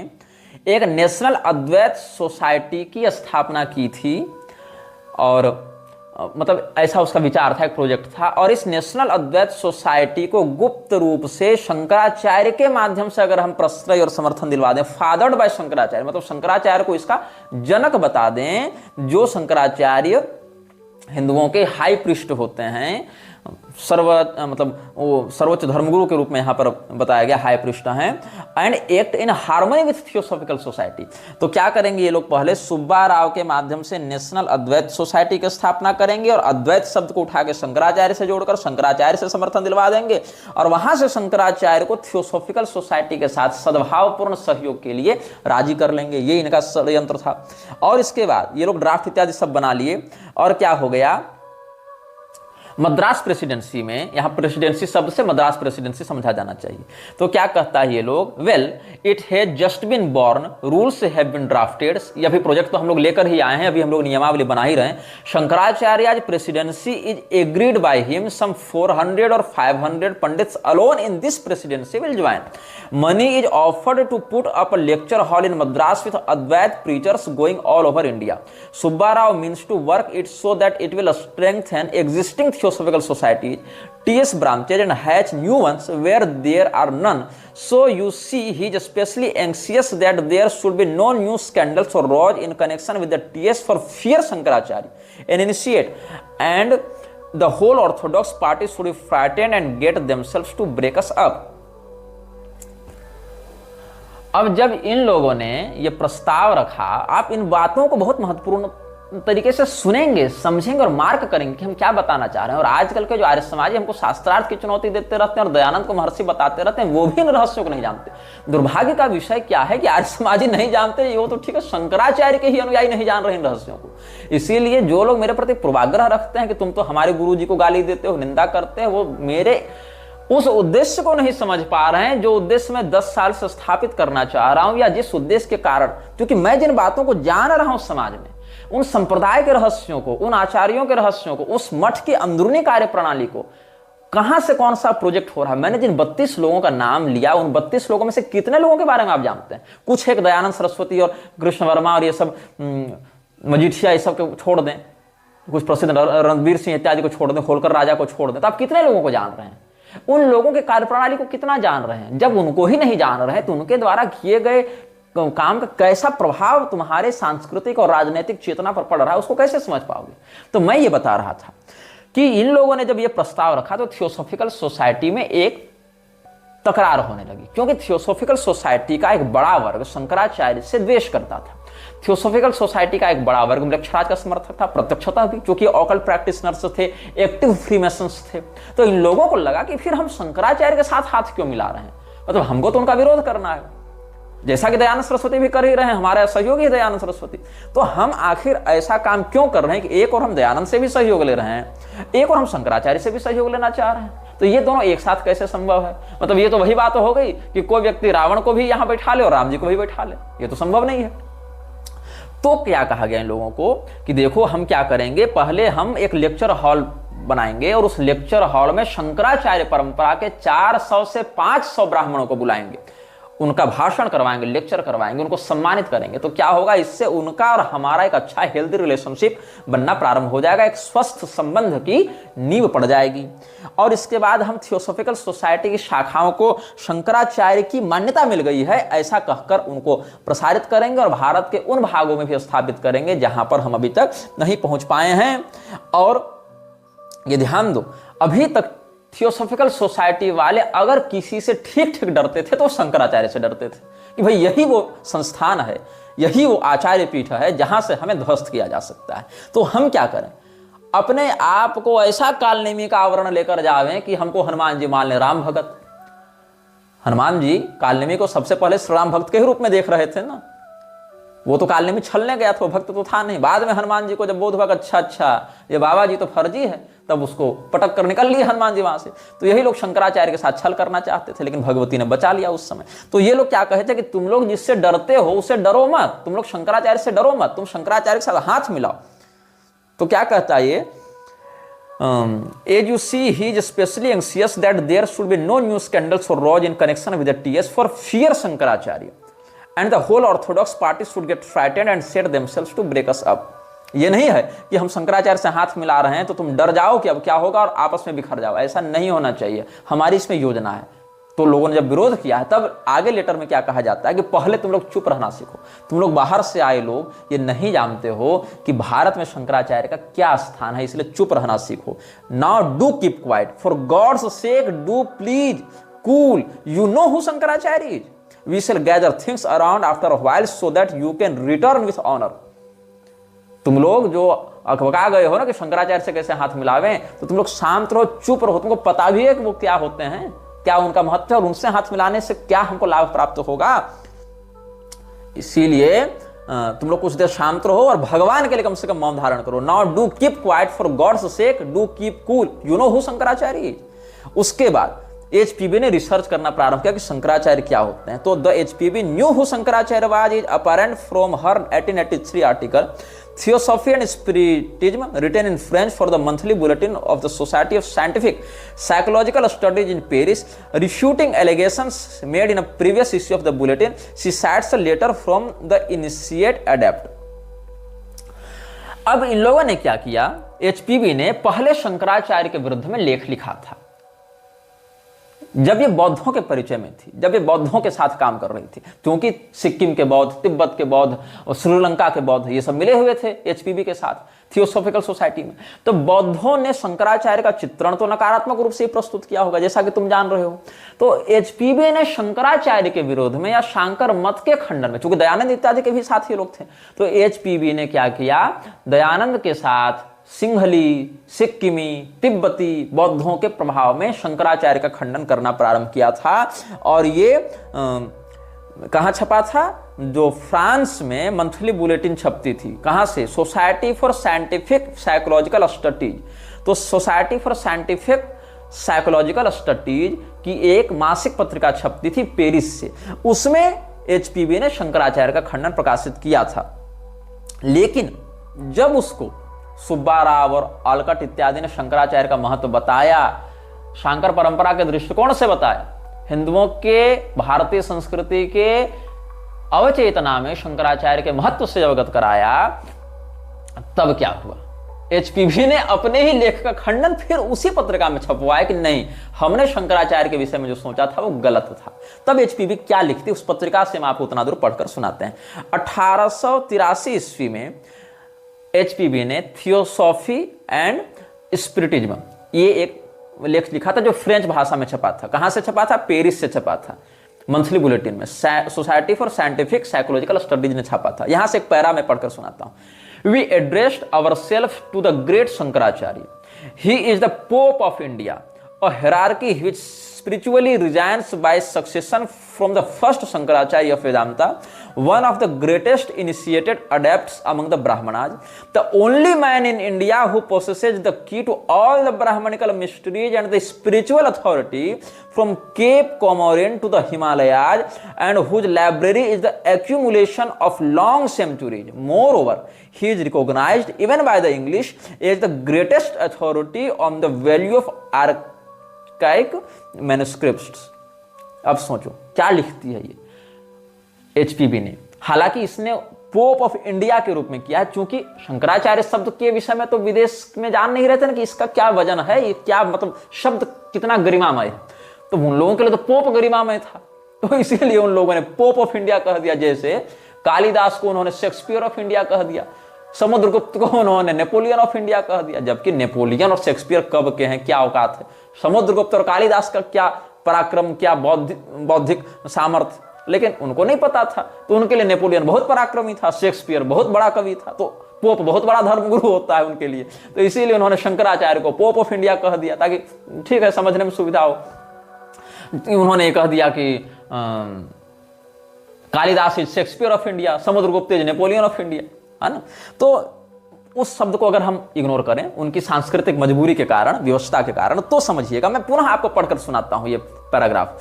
एक नेशनल अद्वैत सोसाइटी की स्थापना की थी। और मतलब ऐसा उसका विचार था, एक प्रोजेक्ट था। और इस नेशनल अद्वैत सोसाइटी को गुप्त रूप से शंकराचार्य के माध्यम से अगर हम प्रश्रय और समर्थन दिलवा दें, फादर्ड बाय शंकराचार्य, मतलब शंकराचार्य को इसका जनक बता दें, जो शंकराचार्य हिंदुओं के हाई प्रीस्ट होते हैं, मतलब वो सर्वोच्च धर्मगुरु के रूप में यहाँ पर बताया गया, हाई प्रीस्ट हैं, and act in harmony with theosophical society. तो क्या करेंगे ये लोग, पहले सुब्बा राव के माध्यम से नेशनल अद्वैत सोसाइटी की स्थापना करेंगे और अद्वैत शब्द को उठा के शंकराचार्य से जोड़कर शंकराचार्य से समर्थन दिलवा देंगे, और वहां से शंकराचार्य को थियोसॉफिकल सोसाइटी के साथ सद्भावपूर्ण सहयोग के लिए राजी कर लेंगे। ये इनका षड्यंत्र था। और इसके बाद ये लोग ड्राफ्ट इत्यादि सब बना लिए, और क्या हो गया, मद्रास प्रेसिडेंसी में, यहां प्रेसिडेंसी शब्द से मद्रास प्रेसिडेंसी समझा जाना चाहिए। तो क्या कहता है ये लोग, well it has just been born, rules have been drafted. ये अभी प्रोजेक्ट तो हम लोग लेकर ही आए हैं, अभी हम लोग नियमावली बना ही रहे हैं। Shankaracharya presidency is agreed by him, some 400 और 500 pandits alone in this presidency will join. Money is offered to put up a lecture hall in Madras with Advaita preachers going all over India. Subba Rao means to work it so that it will strengthen existing Theosophical societies, TS branches and hatch new ones where there are none. So you see, he is especially anxious that there should be no new scandals or rows in connection with the TS for fear Shankaracharya and initiate, and the whole Orthodox party should be frightened and get themselves to break us up. अब जब इन लोगों ने ये प्रस्ताव रखा, आप इन बातों को बहुत महत्वपूर्ण तरीके से सुनेंगे, समझेंगे और मार्क करेंगे कि हम क्या बताना चाह रहे हैं। और आजकल के जो आर्य समाजी हमको शास्त्रार्थ की चुनौती देते रहते हैं और दयानंद को महर्षि बताते रहते हैं, वो भी इन रहस्यों को नहीं जानते। दुर्भाग्य का विषय क्या है कि आर्य समाजी नहीं जानते, वो तो ठीक है, शंकराचार्य के ही अनुयायी नहीं जान रहे इन रहस्यों को। इसीलिए जो लोग मेरे प्रति पूर्वाग्रह रखते हैं कि तुम तो हमारे गुरु जी को गाली देते हो, निंदा करते हो, वो मेरे उस उद्देश्य को नहीं समझ पा रहे हैं जो उद्देश्य मैं 10 साल से स्थापित करना चाह रहा हूं, या जिस उद्देश्य के कारण, क्योंकि मैं जिन बातों को जान रहा हूं समाज में, उन संप्रदाय के रहस्यों को, उन आचार्यों के रहस्यों को, उस मठ की अंदरूनी कार्य प्रणाली को, कहां से कौन सा प्रोजेक्ट हो रहा है। मैंने जिन 32 लोगों का नाम लिया, उन 32 लोगों में से कितने लोगों के बारे में आप जानते हैं? कुछ एक दयानंद सरस्वती और कृष्ण वर्मा और ये सब मजीठिया, ये सब को छोड़ दें, कुछ प्रसिद्ध रणवीर सिंह इत्यादि को छोड़ दें, होलकर राजा को छोड़ दें, तो आप कितने लोगों को जान रहे हैं? उन लोगों के कार्यप्रणाली को कितना जान रहे हैं? जब उनको ही नहीं जान रहे हैं तो उनके द्वारा किए गए काम का कैसा प्रभाव तुम्हारे सांस्कृतिक और राजनीतिक चेतना पर पड़ रहा है, उसको कैसे समझ पाओगे? तो मैं ये बता रहा था कि इन लोगों ने जब ये प्रस्ताव रखा तो थियोसॉफिकल सोसाइटी में एक तकरार होने लगी, क्योंकि थियोसॉफिकल सोसाइटी का एक बड़ा वर्ग शंकराचार्य से द्वेष करता था। थियोसॉफिकल सोसाइटी का एक बड़ा वर्ग मृक्षराज का समर्थक था, प्रत्यक्षतः भी, क्योंकि ऑकल्ट प्रैक्टिशनर्स थे, एक्टिव फ्रीमेसन्स थे। तो इन लोगों को लगा कि फिर हम शंकराचार्य के साथ हाथ क्यों मिला रहे हैं, मतलब हमको तो उनका विरोध करना है, जैसा कि दयानंद सरस्वती भी कर ही रहे हैं, हमारे सहयोगी है दयानंद सरस्वती, तो हम आखिर ऐसा काम क्यों कर रहे हैं कि एक और हम दयानंद से भी सहयोग ले रहे हैं, एक और हम शंकराचार्य से भी सहयोग लेना चाह रहे हैं। तो ये दोनों एक साथ कैसे संभव है? मतलब ये तो वही बात हो गई कि कोई व्यक्ति रावण को भी यहां बैठा ले और राम जी को भी बैठा ले, ये तो संभव नहीं है। तो क्या कहा गया इन लोगों को कि देखो हम क्या करेंगे, पहले हम एक लेक्चर हॉल बनाएंगे और उस लेक्चर हॉल में शंकराचार्य परंपरा के 400 से 500 ब्राह्मणों को बुलाएंगे, उनका भाषण करवाएंगे, लेक्चर करवाएंगे, उनको सम्मानित करेंगे। तो क्या होगा, इससे उनका और हमारा एक अच्छा हेल्दी रिलेशनशिप बनना प्रारंभ हो जाएगा, एक स्वस्थ संबंध की नींव पड़ जाएगी। और इसके बाद हम थियोसॉफिकल सोसाइटी की शाखाओं को शंकराचार्य की मान्यता मिल गई है ऐसा कहकर उनको प्रसारित करेंगे और भारत के उन भागों में भी स्थापित करेंगे जहां पर हम अभी तक नहीं पहुंच पाए हैं। और ये ध्यान दो, अभी तक थियोसॉफिकल सोसाइटी वाले अगर किसी से ठीक ठीक डरते थे तो शंकराचार्य से डरते थे कि भाई यही वो संस्थान है, यही वो आचार्य पीठ है जहां से हमें ध्वस्त किया जा सकता है। तो हम क्या करें, अपने आप को ऐसा कालनेमी का आवरण लेकर जावें कि हमको हनुमान जी मान ले राम भगत। हनुमान जी कालनेमी को सबसे पहले श्री राम भक्त के ही रूप में देख रहे थे ना, वो तो कालनेमी छलने गया था, भक्त तो था नहीं। बाद में हनुमान जी को जब बोध हुआ अच्छा ये बाबा जी तो फर्जी है, तब उसको पटक कर निकल लिए हनुमान जी वहां से। तो यही लोग शंकराचार्य के साथ छल करना चाहते थे, लेकिन भगवती ने बचा लिया उस समय। तो ये लोग क्या कहते कि तुम लोग जिससे डरते हो उससे डरो मत, तुम लोग शंकराचार्य से डरो मत, तुम शंकराचार्य के साथ हाथ मिलाओ। तो क्या कहता है ये, as you see, he is especially anxious that there should be no new scandals or rows in connection with the TS for fear Shankaracharya, and the whole Orthodox party should get frightened and set themselves to break us up. ये नहीं है कि हम शंकराचार्य से हाथ मिला रहे हैं तो तुम डर जाओ कि अब क्या होगा और आपस में बिखर जाओ, ऐसा नहीं होना चाहिए। हमारी इसमें योजना है, तो लोगों ने जब विरोध किया है, तब आगे लेटर में क्या कहा जाता है कि पहले तुम लोग चुप रहना सीखो, तुम लोग बाहर से आए लोग ये नहीं जानते हो कि भारत में शंकराचार्य का क्या स्थान है, इसलिए चुप रहना सीखो। Now do keep quiet, for God's sake do please cool, you know who Shankaracharya is, we shall gather things around after a while so that you can return with honour. तुम लोग जो अकबका गए हो ना कि शंकराचार्य से कैसे हाथ मिलावे, तो तुम लोग शांत रहो, चुप रहो, तुमको पता भी है कि वो क्या होते हैं, क्या उनका महत्व है और उनसे हाथ मिलाने से क्या हमको लाभ प्राप्त होगा। इसीलिए तुम लोग कुछ देर शांत रहो और भगवान के लिए कम से कम मौन धारण करो। Now do keep quiet for God's sake do keep cool, you know who Shankaracharya. उसके बाद एचपीबी ने रिसर्च करना प्रारंभ किया कि शंकराचार्य क्या होते हैं। तो the HPB knew who Shankaracharya was is apparent from her 1883 article Theosophy and Spiritism, written in French for the monthly bulletin of the Society of Scientific Psychological Studies in Paris, refuting allegations made in a previous issue of the bulletin. She cites a letter from the initiate adept. अब इन लोगों ने क्या किया, HPB ने पहले शंकराचार्य के विरुद्ध में लेख लिखा था जब ये बौद्धों के परिचय में थी, जब ये बौद्धों के साथ काम कर रही थी, क्योंकि सिक्किम के बौद्ध, तिब्बत के बौद्ध और श्रीलंका के बौद्ध ये सब मिले हुए थे एचपीबी के साथ थियोसॉफिकल सोसाइटी में। तो बौद्धों ने शंकराचार्य का चित्रण तो नकारात्मक रूप से प्रस्तुत किया होगा, जैसा कि तुम जान रहे हो। तो एचपीबी ने शंकराचार्य के विरोध में या शांकर मत के खंडन में, चूंकि दयानंद इत्यादि के भी साथी लोग थे, तो एचपीबी ने क्या किया, दयानंद के साथ सिंहली, सिक्किमी, तिब्बती बौद्धों के प्रभाव में शंकराचार्य का खंडन करना प्रारंभ किया था। और ये कहाँ छपा था, जो फ्रांस में मंथली बुलेटिन छपती थी, कहाँ से, Society for Scientific Psychological Studies. तो Society for Scientific Psychological Studies की एक मासिक पत्रिका छपती थी पेरिस से, उसमें एचपीबी ने शंकराचार्य का खंडन प्रकाशित किया था। लेकिन जब उसको सुब्बा राव और आलकट इत्यादि ने शंकराचार्य का महत्व बताया, शांकर परंपरा के दृष्टिकोण से बताया, हिंदुओं के भारतीय संस्कृति के अवचेतना में शंकराचार्य के महत्व से अवगत कराया, तब क्या हुआ, एचपीबी ने अपने ही लेख का खंडन फिर उसी पत्रिका में छपवाया कि नहीं, हमने शंकराचार्य के विषय में जो सोचा था वो गलत था। तब एचपीबी क्या लिखती उस पत्रिका से हम आपको उतना दूर पढ़कर सुनाते हैं। 1883 ईस्वी में एचपीबी ने थियोसॉफी एंड स्पिरिटिज्म ये एक लेख लिखा था, जो फ्रेंच भाषा में छपा था। कहां से छपा था, पेरिस से छपा था, मंथली बुलेटिन में, society for Scientific Psychological studies ने छपा था। यहां से एक पैरा में पढ़कर सुनाता हूं। We addressed ourselves to the great Shankaracharya, he is the pope of India, a hierarchy which spiritually resigns by succession from the first Shankaracharya of Vedanta, one of the greatest initiated adepts among the Brahmanas, the only man in India who possesses the key to all the Brahmanical mysteries and the spiritual authority from Cape Comorin to the Himalayas, and whose library is the accumulation of long centuries. Moreover, he is recognized even by the English as the greatest authority on the value of manuscripts. अब सोचो क्या लिखती है ये HPB ने। हालांकि इसने pope of India के रूप में किया है, क्योंकि शंकराचार्य शब्द के विषय में तो विदेश में जान नहीं रहते ना कि इसका क्या वजन है, ये क्या मतलब शब्द कितना गरिमामय है। तो उन लोगों के लिए तो पोप गरिमामय था, तो इसीलिए उन लोगों ने पोप ऑफ इंडिया कह दिया। जैसे कालिदास को उन्होंने शेक्सपियर ऑफ इंडिया कह दिया, समुद्रगुप्त को उन्होंने नेपोलियन ऑफ इंडिया कह दिया, जबकि नेपोलियन और शेक्सपियर कब के हैं, क्या औकात है। समुद्रगुप्त और कालिदास का क्या पराक्रम, क्या बौद्धिक सामर्थ्य, लेकिन उनको नहीं पता था। तो उनके लिए नेपोलियन बहुत पराक्रमी था, शेक्सपियर बहुत बड़ा कवि था, तो पोप बहुत बड़ा धर्मगुरु होता है उनके लिए। तो इसीलिए उन्होंने शंकराचार्य को पोप ऑफ इंडिया कह दिया, ताकि ठीक है समझने में सुविधा हो। उन्होंने कह दिया कि Kalidas is Shakespeare of India, Samudragupta is Napoleon of India, है ना। तो उस शब्द को अगर हम इग्नोर करें उनकी सांस्कृतिक मजबूरी के कारण, व्यवस्था के कारण, तो समझिएगा। मैं पुनः आपको पढ़कर सुनाता हूं ये पैराग्राफ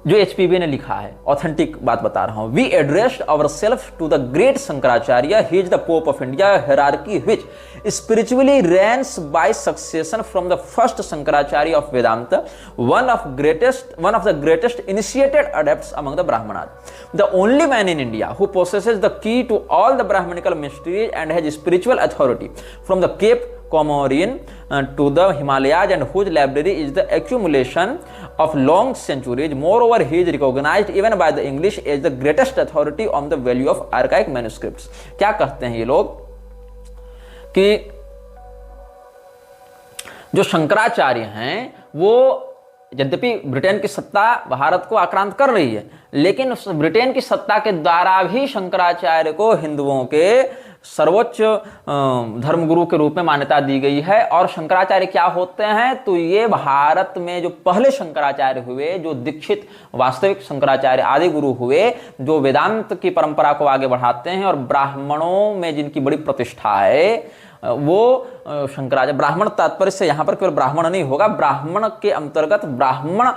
जो एचपीबी ने लिखा है, ऑथेंटिक बात बता रहा हूं। We addressed ourselves to the great Shankaracharya, he is the pope of India, hierarchy which spiritually reigns by succession from the first Shankaracharya of Vedanta, one of the greatest initiated adepts among the Brahmanas, the only man in India who possesses the key to all the Brahmanical mysteries and has spiritual authority from the Cape Comorin to the Himalayas and whose library is the accumulation of long centuries. Moreover, he is recognized even by the English as the greatest authority on the value of archaic manuscripts. क्या कहते हैं ये लोग कि जो शंकराचार्य हैं वो यद्यपि ब्रिटेन की सत्ता भारत को आक्रांत कर रही है, लेकिन उस ब्रिटेन की सत्ता के द्वारा भी शंकराचार्य को हिंदुओं के सर्वोच्च धर्मगुरु के रूप में मान्यता दी गई है। और शंकराचार्य क्या होते हैं, तो ये भारत में जो पहले शंकराचार्य हुए, जो दीक्षित वास्तविक शंकराचार्य आदि गुरु हुए, जो वेदांत की परंपरा को आगे बढ़ाते हैं और ब्राह्मणों में जिनकी बड़ी प्रतिष्ठा है, वो शंकराचार्य। ब्राह्मण तात्पर्य से यहां पर केवल ब्राह्मण नहीं होगा, ब्राह्मण के अंतर्गत ब्राह्मण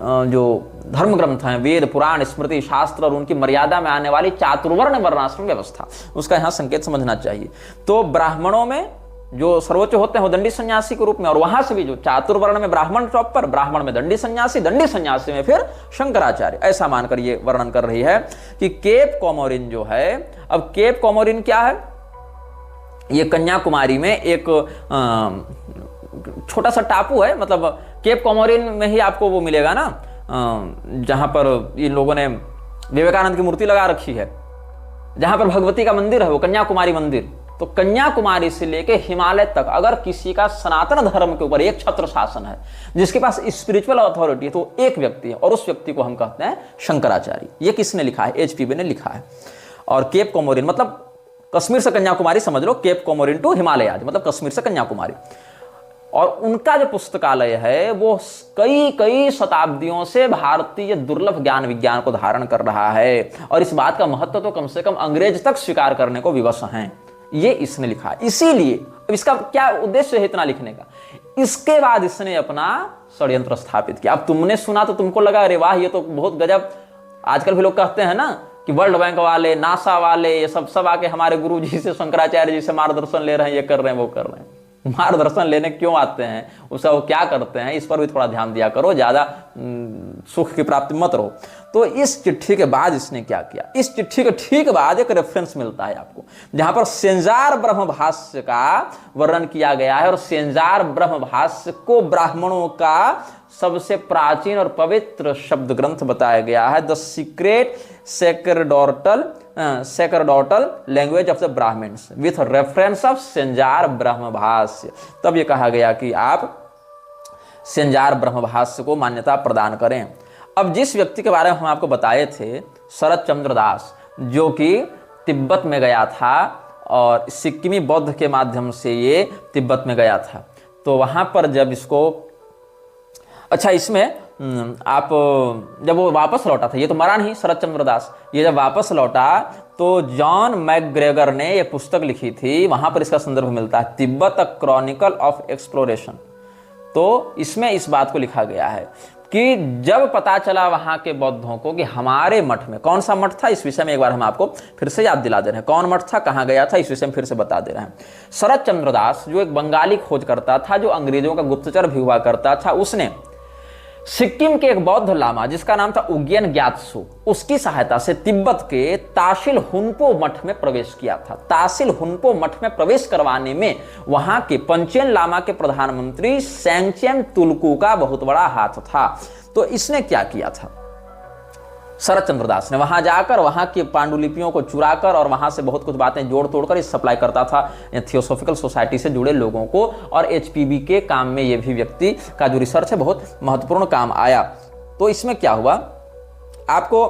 जो धर्म ग्रंथ हैं, वेद पुराण स्मृति शास्त्र और उनकी मर्यादा में आने वाली चातुर्वर्ण वर्णाश्रम व्यवस्था, उसका यहां संकेत समझना चाहिए। तो ब्राह्मणों में जो सर्वोच्च होते हैं वो दंडी सन्यासी के रूप में, और वहां से भी जो चातुर्वर्ण में ब्राह्मण टॉप पर, ब्राह्मण में दंडी सन्यासी में फिर शंकराचार्य, ऐसा मानकर ये वर्णन कर रही है कि केप कोमोरिन जो है। अब केप कोमोरिन क्या है, ये कन्याकुमारी में एक छोटा सा टापू है। मतलब केप कोमोरिन में ही आपको वो मिलेगा ना जहां पर इन लोगों ने विवेकानंद की मूर्ति लगा रखी है, जहां पर भगवती का मंदिर है, वो कन्याकुमारी मंदिर। तो कन्याकुमारी से लेके हिमालय तक अगर किसी का सनातन धर्म के ऊपर एक छत्र शासन है, जिसके पास स्पिरिचुअल अथॉरिटी है, तो एक व्यक्ति है और उस व्यक्ति को हम कहते हैं शंकराचार्य। ये किसने लिखा है, एचपीबी ने लिखा है। और केप कोमोरिन मतलब कश्मीर से कन्याकुमारी समझ लो, केप कोमोरिन टू हिमालय मतलब कश्मीर से कन्याकुमारी। और उनका जो पुस्तकालय है वो कई कई शताब्दियों से भारतीय दुर्लभ ज्ञान विज्ञान को धारण कर रहा है, और इस बात का महत्व तो कम से कम अंग्रेज तक स्वीकार करने को विवश हैं। ये इसने लिखा है। इसीलिए इसका क्या उद्देश्य है इतना लिखने का, इसके बाद इसने अपना षड्यंत्र स्थापित किया। अब तुमने सुना तो तुमको लगा अरे वाह ये तो बहुत गजब। आजकल भी लोग कहते हैं ना कि वर्ल्ड बैंक वाले, नासा वाले, ये सब आके हमारे गुरु जी से, शंकराचार्य जी से मार्गदर्शन ले रहे हैं, ये कर रहे हैं वो कर रहे हैं। मार्गदर्शन लेने क्यों आते हैं, उसका वो क्या करते हैं, इस पर भी थोड़ा ध्यान दिया करो, ज्यादा सुख की प्राप्ति मत रहो। तो इस चिट्ठी के बाद इसने क्या किया, इस चिट्ठी के ठीक बाद एक रेफरेंस मिलता है आपको जहां पर सेंजार ब्रह्म भाष्य का वर्णन किया गया है। और सेंजार ब्रह्म भाष्य को ब्राह्मणों का सबसे प्राचीन और पवित्र शब्द ग्रंथ बताया गया है, the secret sacerdotal language of the Brahmans with reference of Senjar Brahma Bhashya. तब ये कहा गया कि आप सेंजार ब्रह्म भाष्य को मान्यता प्रदान करें। अब जिस व्यक्ति के बारे में हम आपको बताए थे, शरद चंद्र दास, जो कि तिब्बत में गया था और सिक्किमी बौद्ध के माध्यम से ये तिब्बत में गया था। तो वहां पर जब इसको, अच्छा इसमें आप जब वो वापस लौटा था, ये तो मरा नहीं शरद चंद्र दास, ये जब वापस लौटा तो जॉन मैकग्रेगर ने ये पुस्तक लिखी थी, वहां पर इसका संदर्भ मिलता है, तिब्बत क्रॉनिकल ऑफ एक्सप्लोरेशन। तो इसमें इस बात को लिखा गया है कि जब पता चला वहां के बौद्धों को कि हमारे मठ में, कौन सा मठ था इस विषय में एक बार हम आपको फिर से याद दिला दे रहे हैं, कौन मठ था, कहां गया था, इस विषय में फिर से बता दे रहे हैं। शरद चंद्र दास जो एक बंगाली खोजकर्ता था, जो अंग्रेजों का गुप्तचर भी हुआ करता था, उसने सिक्किम के एक बौद्ध लामा जिसका नाम था उग्यन ग्यात्सु, उसकी सहायता से तिब्बत के ताशिल हुनपो मठ में प्रवेश किया था। ताशिल हुनपो मठ में प्रवेश करवाने में वहां के पंचेन लामा के प्रधानमंत्री सेंगचेन तुलकू का बहुत बड़ा हाथ था। तो इसने क्या किया था, शरद चंद्र दास ने वहां जाकर वहां की पांडुलिपियों को चुराकर और वहां से बहुत कुछ बातें जोड़ तोड़कर इस सप्लाई करता था थियोसॉफिकल सोसाइटी से जुड़े लोगों को। और एचपीबी के काम में ये भी व्यक्ति का जो रिसर्च है बहुत महत्वपूर्ण काम आया। तो इसमें क्या हुआ आपको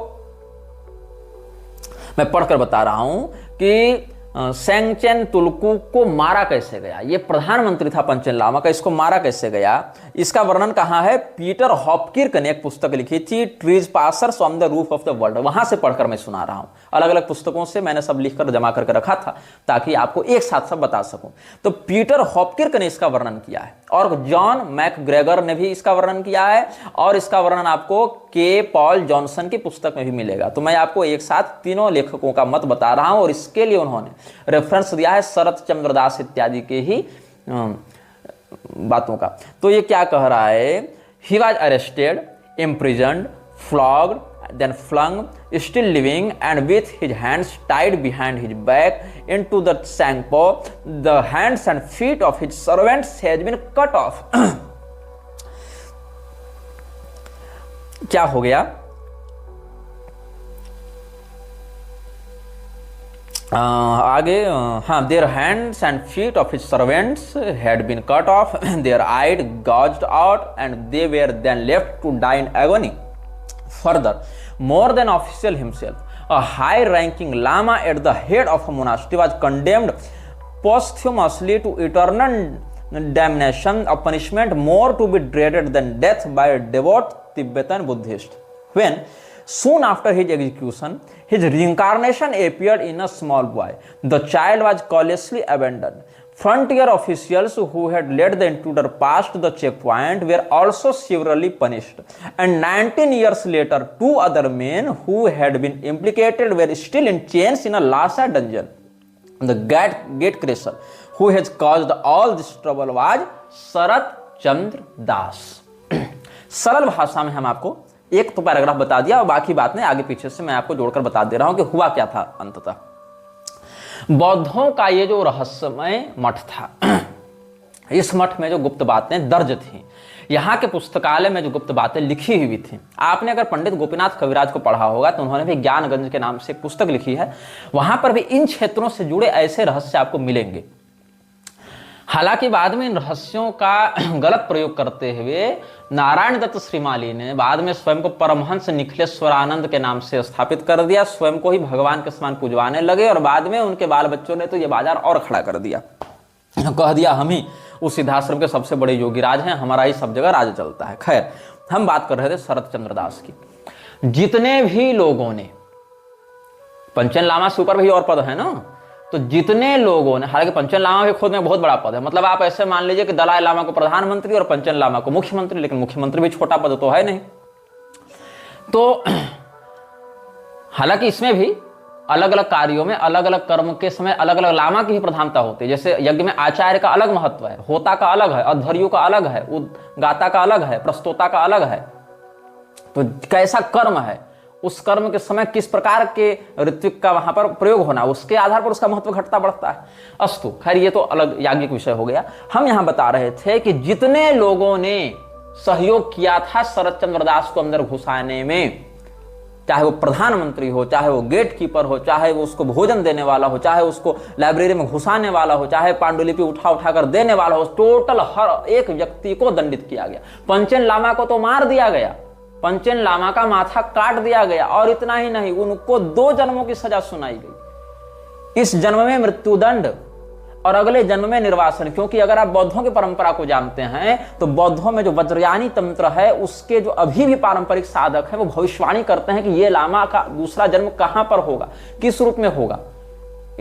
मैं पढ़कर बता रहा हूं कि सेंगचेन तुलकू को मारा कैसे गया। ये प्रधानमंत्री था पंचेन लामा का, इसको मारा कैसे गया, इसका वर्णन कहां है, पीटर हॉपकिर्क ने एक पुस्तक लिखी थी, trees passers on the roof of the world, वहां से पढ़कर मैं सुना रहा हूं। अलग अलग पुस्तकों से मैंने सब लिखकर जमा करके रखा था ताकि आपको एक साथ सब बता सकूं। तो पीटर हॉपकिर्क ने इसका वर्णन किया है और जॉन मैकग्रेगर ने भी इसका वर्णन किया है, और इसका वर्णन आपको के पॉल जॉनसन की पुस्तक में भी मिलेगा। तो मैं आपको एक साथ तीनों लेखकों का मत बता रहा हूं, और इसके लिए उन्होंने रेफरेंस दिया है शरद चंद्र दास इत्यादि के ही बातों का। तो ये क्या कह रहा है, he was arrested, imprisoned, flogged, then flung, still living and with his hands tied behind his back into the sangpo. The hands and feet of his servants has been cut off. क्या हो गया? आगे हाँ, their hands and feet of his servants had been cut off, their eyes gouged out, and they were then left to die in agony. Further, more than official himself, a high-ranking lama at the head of a monastery was condemned posthumously to eternal damnation, a punishment more to be dreaded than death by a devout Tibetan Buddhist. When soon after his execution, his reincarnation appeared in a small boy. The child was callously abandoned. Frontier officials who had led the intruder past the checkpoint were also severely punished. And 19 years later, 2 other men who had been implicated were still in chains in a Lhasa dungeon. The gatecrasher who has caused all this trouble was Sarat Chandra Das. सरल भाषा में हम आपको एक तो paragraph बता दिया और बाकी बात ने आगे पीछे से मैं आपको जोड़कर बता दे रहा हूं कि हुआ क्या था अंततः। बौद्धों का ये जो रहस्यमय मठ था, इस मठ में जो गुप्त बातें दर्ज थी, यहाँ के पुस्तकालय में जो गुप्त बातें लिखी हुई थी, आपने अगर पंडित गोपीनाथ कविराज को पढ़ा होगा तो उन्होंने भी ज्ञानगंज के नाम से एक पुस्तक लिखी है, वहां पर भी इन क्षेत्रों से जुड़े ऐसे रहस्य आपको मिलेंगे। हालांकि बाद में इन रहस्यों का गलत प्रयोग करते हुए नारायण दत्त श्रीमाली ने बाद में स्वयं को परमहंस निखिलेश्वरानंद के नाम से स्थापित कर दिया, स्वयं को ही भगवान के समान पूजवाने लगे और बाद में उनके बाल बच्चों ने तो ये बाजार और खड़ा कर दिया, कह दिया हम ही उस सिद्धाश्रम के सबसे बड़े योगीराज हैं, हमारा ही सब जगह राज चलता है। खैर, हम बात कर रहे थे शरत चंद्र दास की। जितने भी लोगों ने, पंचन लामा से ऊपर भी और पद है ना, तो जितने लोगों ने, हालांकि पंचन लामा भी खुद में बहुत बड़ा पद है, मतलब आप ऐसे मान लीजिए कि दलाई लामा को प्रधानमंत्री और पंचन लामा को मुख्यमंत्री, लेकिन मुख्यमंत्री भी छोटा पद तो है नहीं। तो हालांकि इसमें भी अलग अलग कार्यों में अलग अलग कर्म के समय अलग अलग लामा की ही प्रधानता होती है। जैसे यज्ञ में आचार्य का अलग महत्व है, होता का अलग है, अध्वर्यु का अलग है, उद्गाता का अलग है, प्रस्तोता का अलग है। तो कैसा कर्म है, उस कर्म के समय किस प्रकार के ऋत्विक का वहां पर प्रयोग होना, उसके आधार पर उसका महत्व घटता बढ़ता है। अस्तु, खैर ये तो अलग याज्ञिक विषय हो गया। हम यहां बता रहे थे कि जितने लोगों ने सहयोग किया था शरत चंद्र दास को अंदर घुसाने में, चाहे वो प्रधानमंत्री हो, चाहे वो गेट कीपर हो, चाहे वो उसको भोजन देने वाला हो, चाहे उसको लाइब्रेरी में घुसाने वाला हो, चाहे पांडुलिपि उठा उठा कर देने वाला हो, टोटल हर एक व्यक्ति को दंडित किया गया। पंचन लामा को तो मार दिया गया, पंचन लामा का माथा काट दिया गया, और इतना ही नहीं, उनको 2 जन्मों की सजा सुनाई गई। इस जन्म में मृत्युदंड और अगले जन्म में निर्वासन। क्योंकि अगर आप बौद्धों की परंपरा को जानते हैं तो बौद्धों में जो वज्रयानी तंत्र है, उसके जो अभी भी पारंपरिक साधक हैं वो भविष्यवाणी करते हैं कि ये लामा का दूसरा जन्म कहां पर होगा, किस रूप में होगा,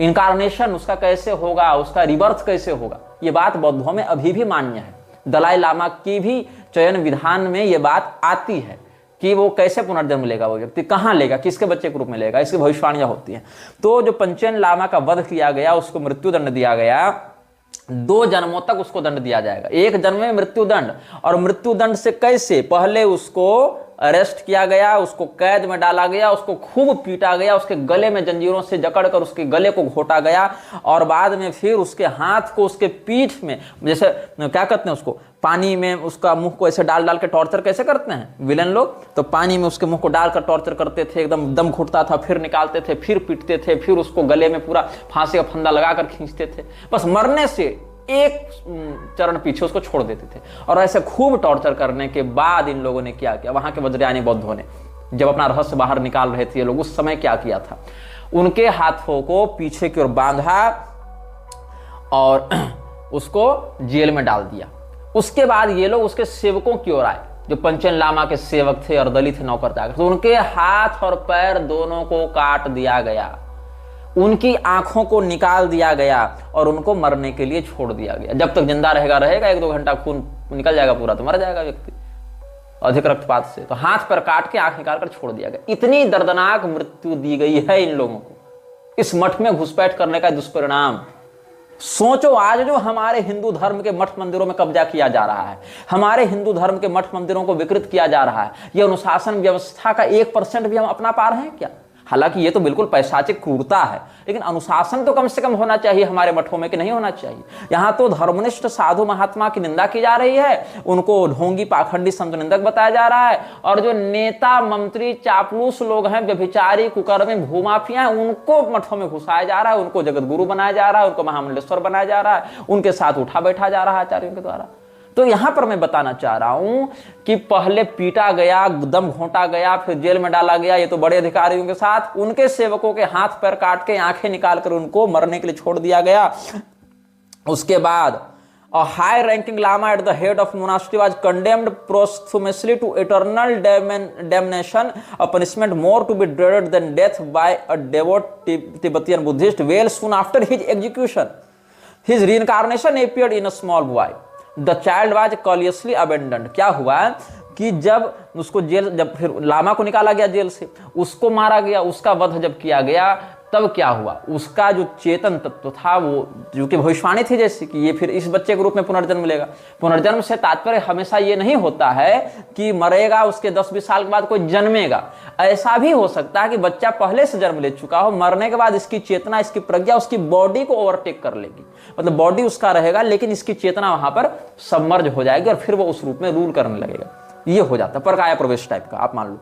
इनकारनेशन उसका कैसे होगा, उसका रिबर्थ कैसे होगा। ये बात बौद्धों में अभी भी मान्य है। दलाई लामा की भी चयन विधान में ये बात आती है कि वो कैसे पुनर्जन्म लेगा, वो व्यक्ति कहां लेगा, किसके बच्चे के रूप में लेगा, इसकी भविष्यवाणियां होती हैं। तो जो पंचन लामा का वध किया गया, उसको मृत्युदंड दिया गया, 2 जन्मों तक उसको दंड दिया जाएगा। एक जन्म में मृत्युदंड, और मृत्युदंड से कैसे, पहले उसको अरेस्ट किया गया, उसको कैद में डाला गया, उसको खूब पीटा गया, उसके गले में जंजीरों से जकड़कर उसके गले को घोटा गया, और बाद में फिर उसके हाथ को उसके पीठ में, जैसे क्या कहते हैं उसको, पानी में उसका मुंह को ऐसे डाल डाल के टॉर्चर कैसे करते हैं विलेन लोग, तो पानी में उसके मुंह को डालकर टॉर्चर करते थे, एकदम दम घुटता था, फिर निकालते थे, फिर पीटते थे, फिर उसको गले में पूरा फांसी का फंदा लगाकर खींचते थे। बस मरने से एक चरण पीछे उसको छोड़ देते थे। और ऐसे खूब टॉर्चर करने के बाद इन लोगों ने क्या किया, वहां के वज्रयानी बौद्धों ने जब अपना रहस्य बाहर निकाल रहे थे ये लोग, उस समय क्या किया था, उनके हाथों को पीछे की ओर बांधा और उसको जेल में डाल दिया। उसके बाद ये लोग उसके सेवकों की ओर आए, जो पंचन लामा के सेवक थे और दलित थे, नौकर थे, तो उनके हाथ और पैर दोनों को काट दिया गया, उनकी आंखों को निकाल दिया गया और उनको मरने के लिए छोड़ दिया गया। जब तक जिंदा रहेगा 1-2 घंटा खून निकल जाएगा पूरा तो मर जाएगा व्यक्ति अधिक रक्तपात से। तो हाथ पर काट के आंख निकाल कर छोड़ दिया गया। इतनी दर्दनाक मृत्यु दी गई है इन लोगों को। इस मठ में घुसपैठ करने का दुष्परिणाम सोचो आज जो हमारे हिंदू धर्म के मठ मंदिरों में कब्जा किया जा रहा है, हमारे हिंदू धर्म के मठ मंदिरों को विकृत किया जा रहा है, यह अनुशासन व्यवस्था का 1% भी हम अपना पा रहे हैं क्या? हालांकि ये तो बिल्कुल पैशाचिक क्रूरता है, लेकिन अनुशासन तो कम से कम होना चाहिए हमारे मठों में, कि नहीं होना चाहिए? यहां तो धर्मनिष्ठ साधु महात्मा की निंदा की जा रही है, उनको ढोंगी पाखंडी संत निंदक बताया जा रहा है, और जो नेता मंत्री चापलूस लोग हैं, व्यभिचारी कुकर्मी भूमाफिया हैं, उनको मठों में घुसाया जा रहा है, उनको जगत गुरु बनाया जा रहा है, उनको महामंडलेश्वर बनाया जा रहा है, उनके साथ उठा बैठा जा रहा है आचार्यों के द्वारा। तो यहां पर मैं बताना चाह रहा हूं कि पहले पीटा गया, दम घोंटा गया, फिर जेल में डाला गया, ये तो बड़े अधिकारियों के साथ, उनके सेवकों के हाथ पैर काट के आंखें निकाल कर उनको मरने के लिए छोड़ दिया गया। उसके बाद a high ranking lama at the head of monastery was condemned posthumously to eternal damnation, a punishment more to be dreaded than death by a devout Tibetan Buddhist. Well soon after his execution, his reincarnation appeared in a small boy. The child was curiously abandoned. क्या हुआ कि जब उसको जब फिर लामा को निकाला गया जेल से, उसको मारा गया, उसका वध जब किया गया, तब क्या हुआ, उसका जो चेतन तत्व था, वो जो कि भविष्यवाणी थी जैसे कि ये फिर इस बच्चे के रूप में पुनर्जन्म लेगा। पुनर्जन्म से तात्पर्य हमेशा ये नहीं होता है कि मरेगा, उसके 10-20 साल के बाद कोई जन्मेगा। ऐसा भी हो सकता है कि बच्चा पहले से जन्म ले चुका हो, मरने के बाद इसकी चेतना, इसकी प्रज्ञा उसकी बॉडी को ओवरटेक कर लेगी, मतलब बॉडी उसका रहेगा लेकिन इसकी चेतना वहां पर सबमर्ज हो जाएगी और फिर वो उस रूप में रूल करने लगेगा। ये हो जाता है परकाया प्रवेश टाइप का, आप मान लो।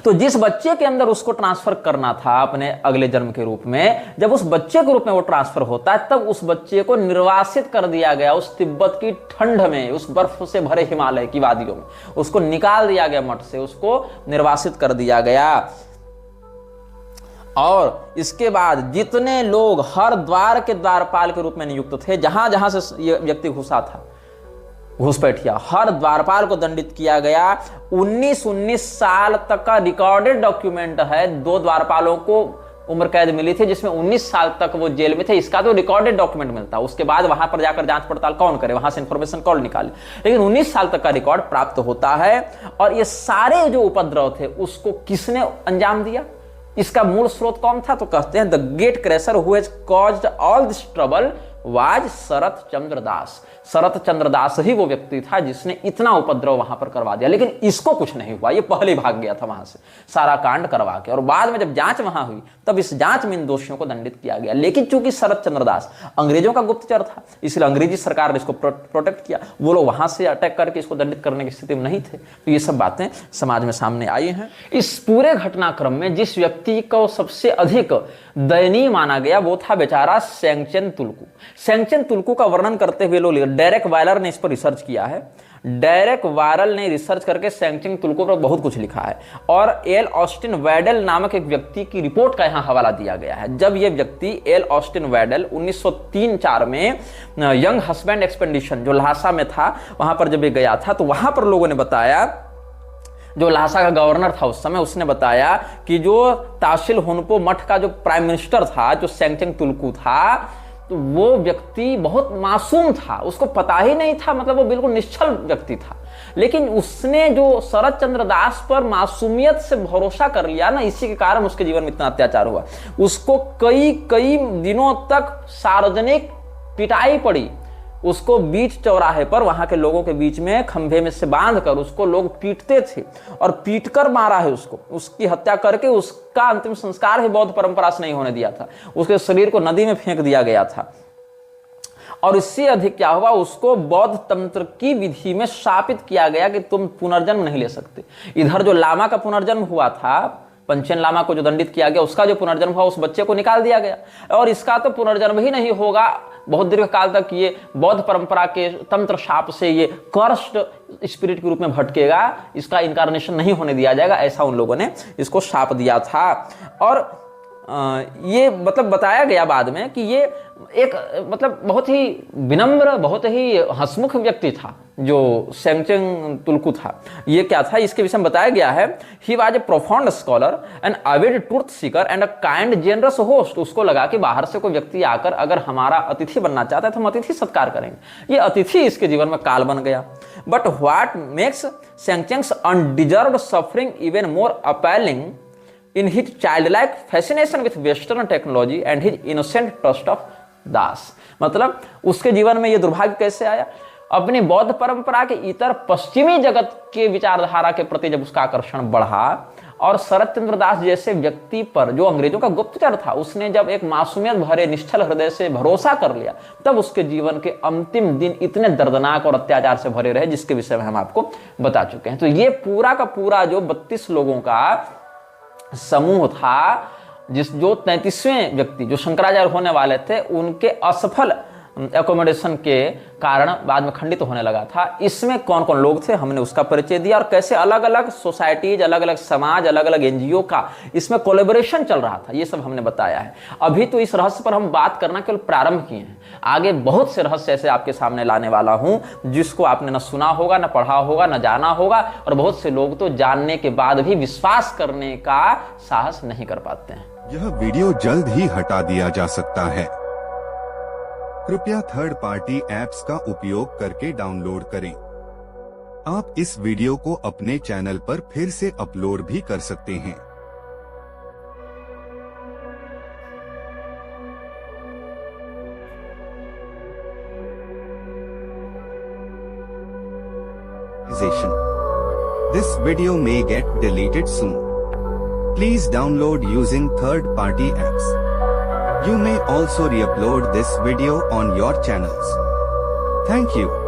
तो जिस बच्चे के अंदर उसको ट्रांसफर करना था अपने अगले जन्म के रूप में, जब उस बच्चे के रूप में वो ट्रांसफर होता है, तब उस बच्चे को निर्वासित कर दिया गया उस तिब्बत की ठंड में, उस बर्फ से भरे हिमालय की वादियों में, उसको निकाल दिया गया मठ से, उसको निर्वासित कर दिया गया। और इसके बाद जितने लोग हर द्वार के द्वारपाल के रूप में नियुक्त थे, जहां जहां से यह व्यक्ति घुसा था, घुसपैठिया, हर द्वारपाल को दंडित किया गया। 19 साल तक का रिकॉर्डेड डॉक्यूमेंट है, 2 द्वारपालों को उम्र कैद मिली थी जिसमें 19 साल तक वो जेल में थे, इसका तो रिकॉर्डेड डॉक्यूमेंट मिलता। उसके बाद वहां पर जाकर जांच पड़ताल कौन करे, वहां से इंफॉर्मेशन कौन निकाले, लेकिन 19 साल तक का रिकॉर्ड प्राप्त होता है। और ये सारे जो उपद्रव थे उसको किसने अंजाम दिया, इसका मूल स्रोत कौन था? तो कहते हैं the gate crasher who has caused all this trouble was Sarat Chandra Das. Sarat Chandra Das ही वो व्यक्ति था जिसने इतना उपद्रव वहां पर करवा दिया, लेकिन इसको कुछ नहीं हुआ, ये पहले भाग गया था वहां से सारा कांड करवा के, और बाद में जब जांच वहां हुई तब इस जांच में इन दोषियों को दंडित किया गया। लेकिन चूंकि शरत चंद्र दास अंग्रेजों का गुप्तचर था, इसलिए अंग्रेजी सरकार ने इसको प्रोटेक्ट किया, वो लोग वहां से अटैक करके इसको दंडित करने की स्थिति में नहीं थे। तो ये सब बातें समाज में सामने आई हैं। इस पूरे घटनाक्रम में जिस व्यक्ति को सबसे अधिक दयनीय माना गया वो था बेचारा सेंगचेन तुलकू। सेंगचेन तुलकू का वर्णन करते हुए लोग, डेरेक वायलर ने इस पर रिसर्च किया है। डेरेक वायरल ने रिसर्च करके सेंगचेन तुलकू पर बहुत कुछ लिखा है, और एल ऑस्टिन वैडल नामक एक व्यक्ति की रिपोर्ट का यहां हवाला दिया गया है। जब यह व्यक्ति एल ऑस्टिन वैडल 1903-4 में यंग हस्बैंड एक्सपेडिशन जो ल्हासा में था, वहां पर जब ये गया था, तो वहां पर लोगों ने बताया, जो ल्हासा का गवर्नर था उस समय, उसने बताया कि जो ताशिल हुनपो मठ का जो प्राइम मिनिस्टर था, जो सेंगचेन तुलकू था, तो वो व्यक्ति बहुत मासूम था, उसको पता ही नहीं था, मतलब वो बिल्कुल निश्चल व्यक्ति था, लेकिन उसने जो शरत चंद्र दास पर मासूमियत से भरोसा कर लिया ना, इसी के कारण उसके जीवन में इतना अत्याचार हुआ। उसको कई दिनों तक सार्वजनिक पिटाई पड़ी, उसको बीच चौराहे पर वहां के लोगों के बीच में खंभे में से बांधकर उसको लोग पीटते थे, और पीटकर मारा है उसको, उसकी हत्या करके उसका अंतिम संस्कार ही बौद्ध परंपरा से नहीं होने दिया था, उसके शरीर को नदी में फेंक दिया गया था। और इससे अधिक क्या हुआ, उसको बौद्ध तंत्र की विधि में शापित किया गया कि तुम पुनर्जन्म नहीं ले सकते। इधर जो लामा का पुनर्जन्म हुआ था, पंचेन लामा को जो दंडित किया गया, उसका जो पुनर्जन्म हुआ, उस बच्चे को निकाल दिया गया, और इसका तो पुनर्जन्म ही नहीं होगा, बहुत दीर्घ काल तक ये बौद्ध परंपरा के तंत्र शाप से ये कर्स्ट स्पिरिट के रूप में भटकेगा, इसका इनकारनेशन नहीं होने दिया जाएगा, ऐसा उन लोगों ने इसको शाप दिया था। और ये मतलब बताया गया बाद में कि ये एक मतलब बहुत ही विनम्र, बहुत ही हंसमुख व्यक्ति था जो सेंगचेन तुलकू था। ये क्या था, इसके विषय में बताया गया है, he was a profound scholar and avid truth seeker and a kind generous host. उसको लगा कि बाहर से कोई व्यक्ति आकर अगर हमारा अतिथि बनना चाहता है तो हम अतिथि सत्कार करेंगे। ये अतिथि इसके जीवन में काल बन गया। But what makes Sengchen's undeserved suffering even more appalling in his childlike fascination with Western technology and his innocent trust of दास। मतलब उसके जीवन में यह दुर्भाग्य कैसे आया? अपनी बौद्ध परंपरा के इतर पश्चिमी जगत के विचारधारा के प्रति जब उसका आकर्षण बढ़ा और शरद चंद्र दास जैसे व्यक्ति पर, जो अंग्रेजों का गुप्तचर था, उसने जब एक मासूमियत भरे निश्चल हृदय से भरोसा कर लिया, तब उसके जीवन के अंतिम दिन इतने दर्दनाक और अत्याचार से भरे रहे, जिसके विषय में हम आपको बता चुके हैं। तो ये पूरा का पूरा जो 32 लोगों का समूह था, जो 33वें व्यक्ति जो शंकराचार्य होने वाले थे, उनके असफल एकोमोडेशन के कारण बाद में खंडित होने लगा था। इसमें कौन कौन लोग थे हमने उसका परिचय दिया, और कैसे अलग अलग सोसाइटीज, अलग अलग समाज, अलग अलग एनजीओ का इसमें कोलैबोरेशन चल रहा था, ये सब हमने बताया है। अभी तो इस रहस्य पर हम बात करना केवल प्रारंभ किए हैं, आगे बहुत से रहस्य ऐसे आपके सामने लाने वाला हूं जिसको आपने न सुना होगा, न पढ़ा होगा, न जाना होगा, और बहुत से लोग तो जानने के बाद भी विश्वास करने का साहस नहीं कर पाते हैं। यह वीडियो जल्द ही हटा दिया जा सकता है। कृपया थर्ड पार्टी ऐप्स का उपयोग करके डाउनलोड करें। आप इस वीडियो को अपने चैनल पर फिर से अपलोड भी कर सकते हैं। This video may get deleted soon. Please download using third-party apps. You may also re-upload this video on your channels. Thank you.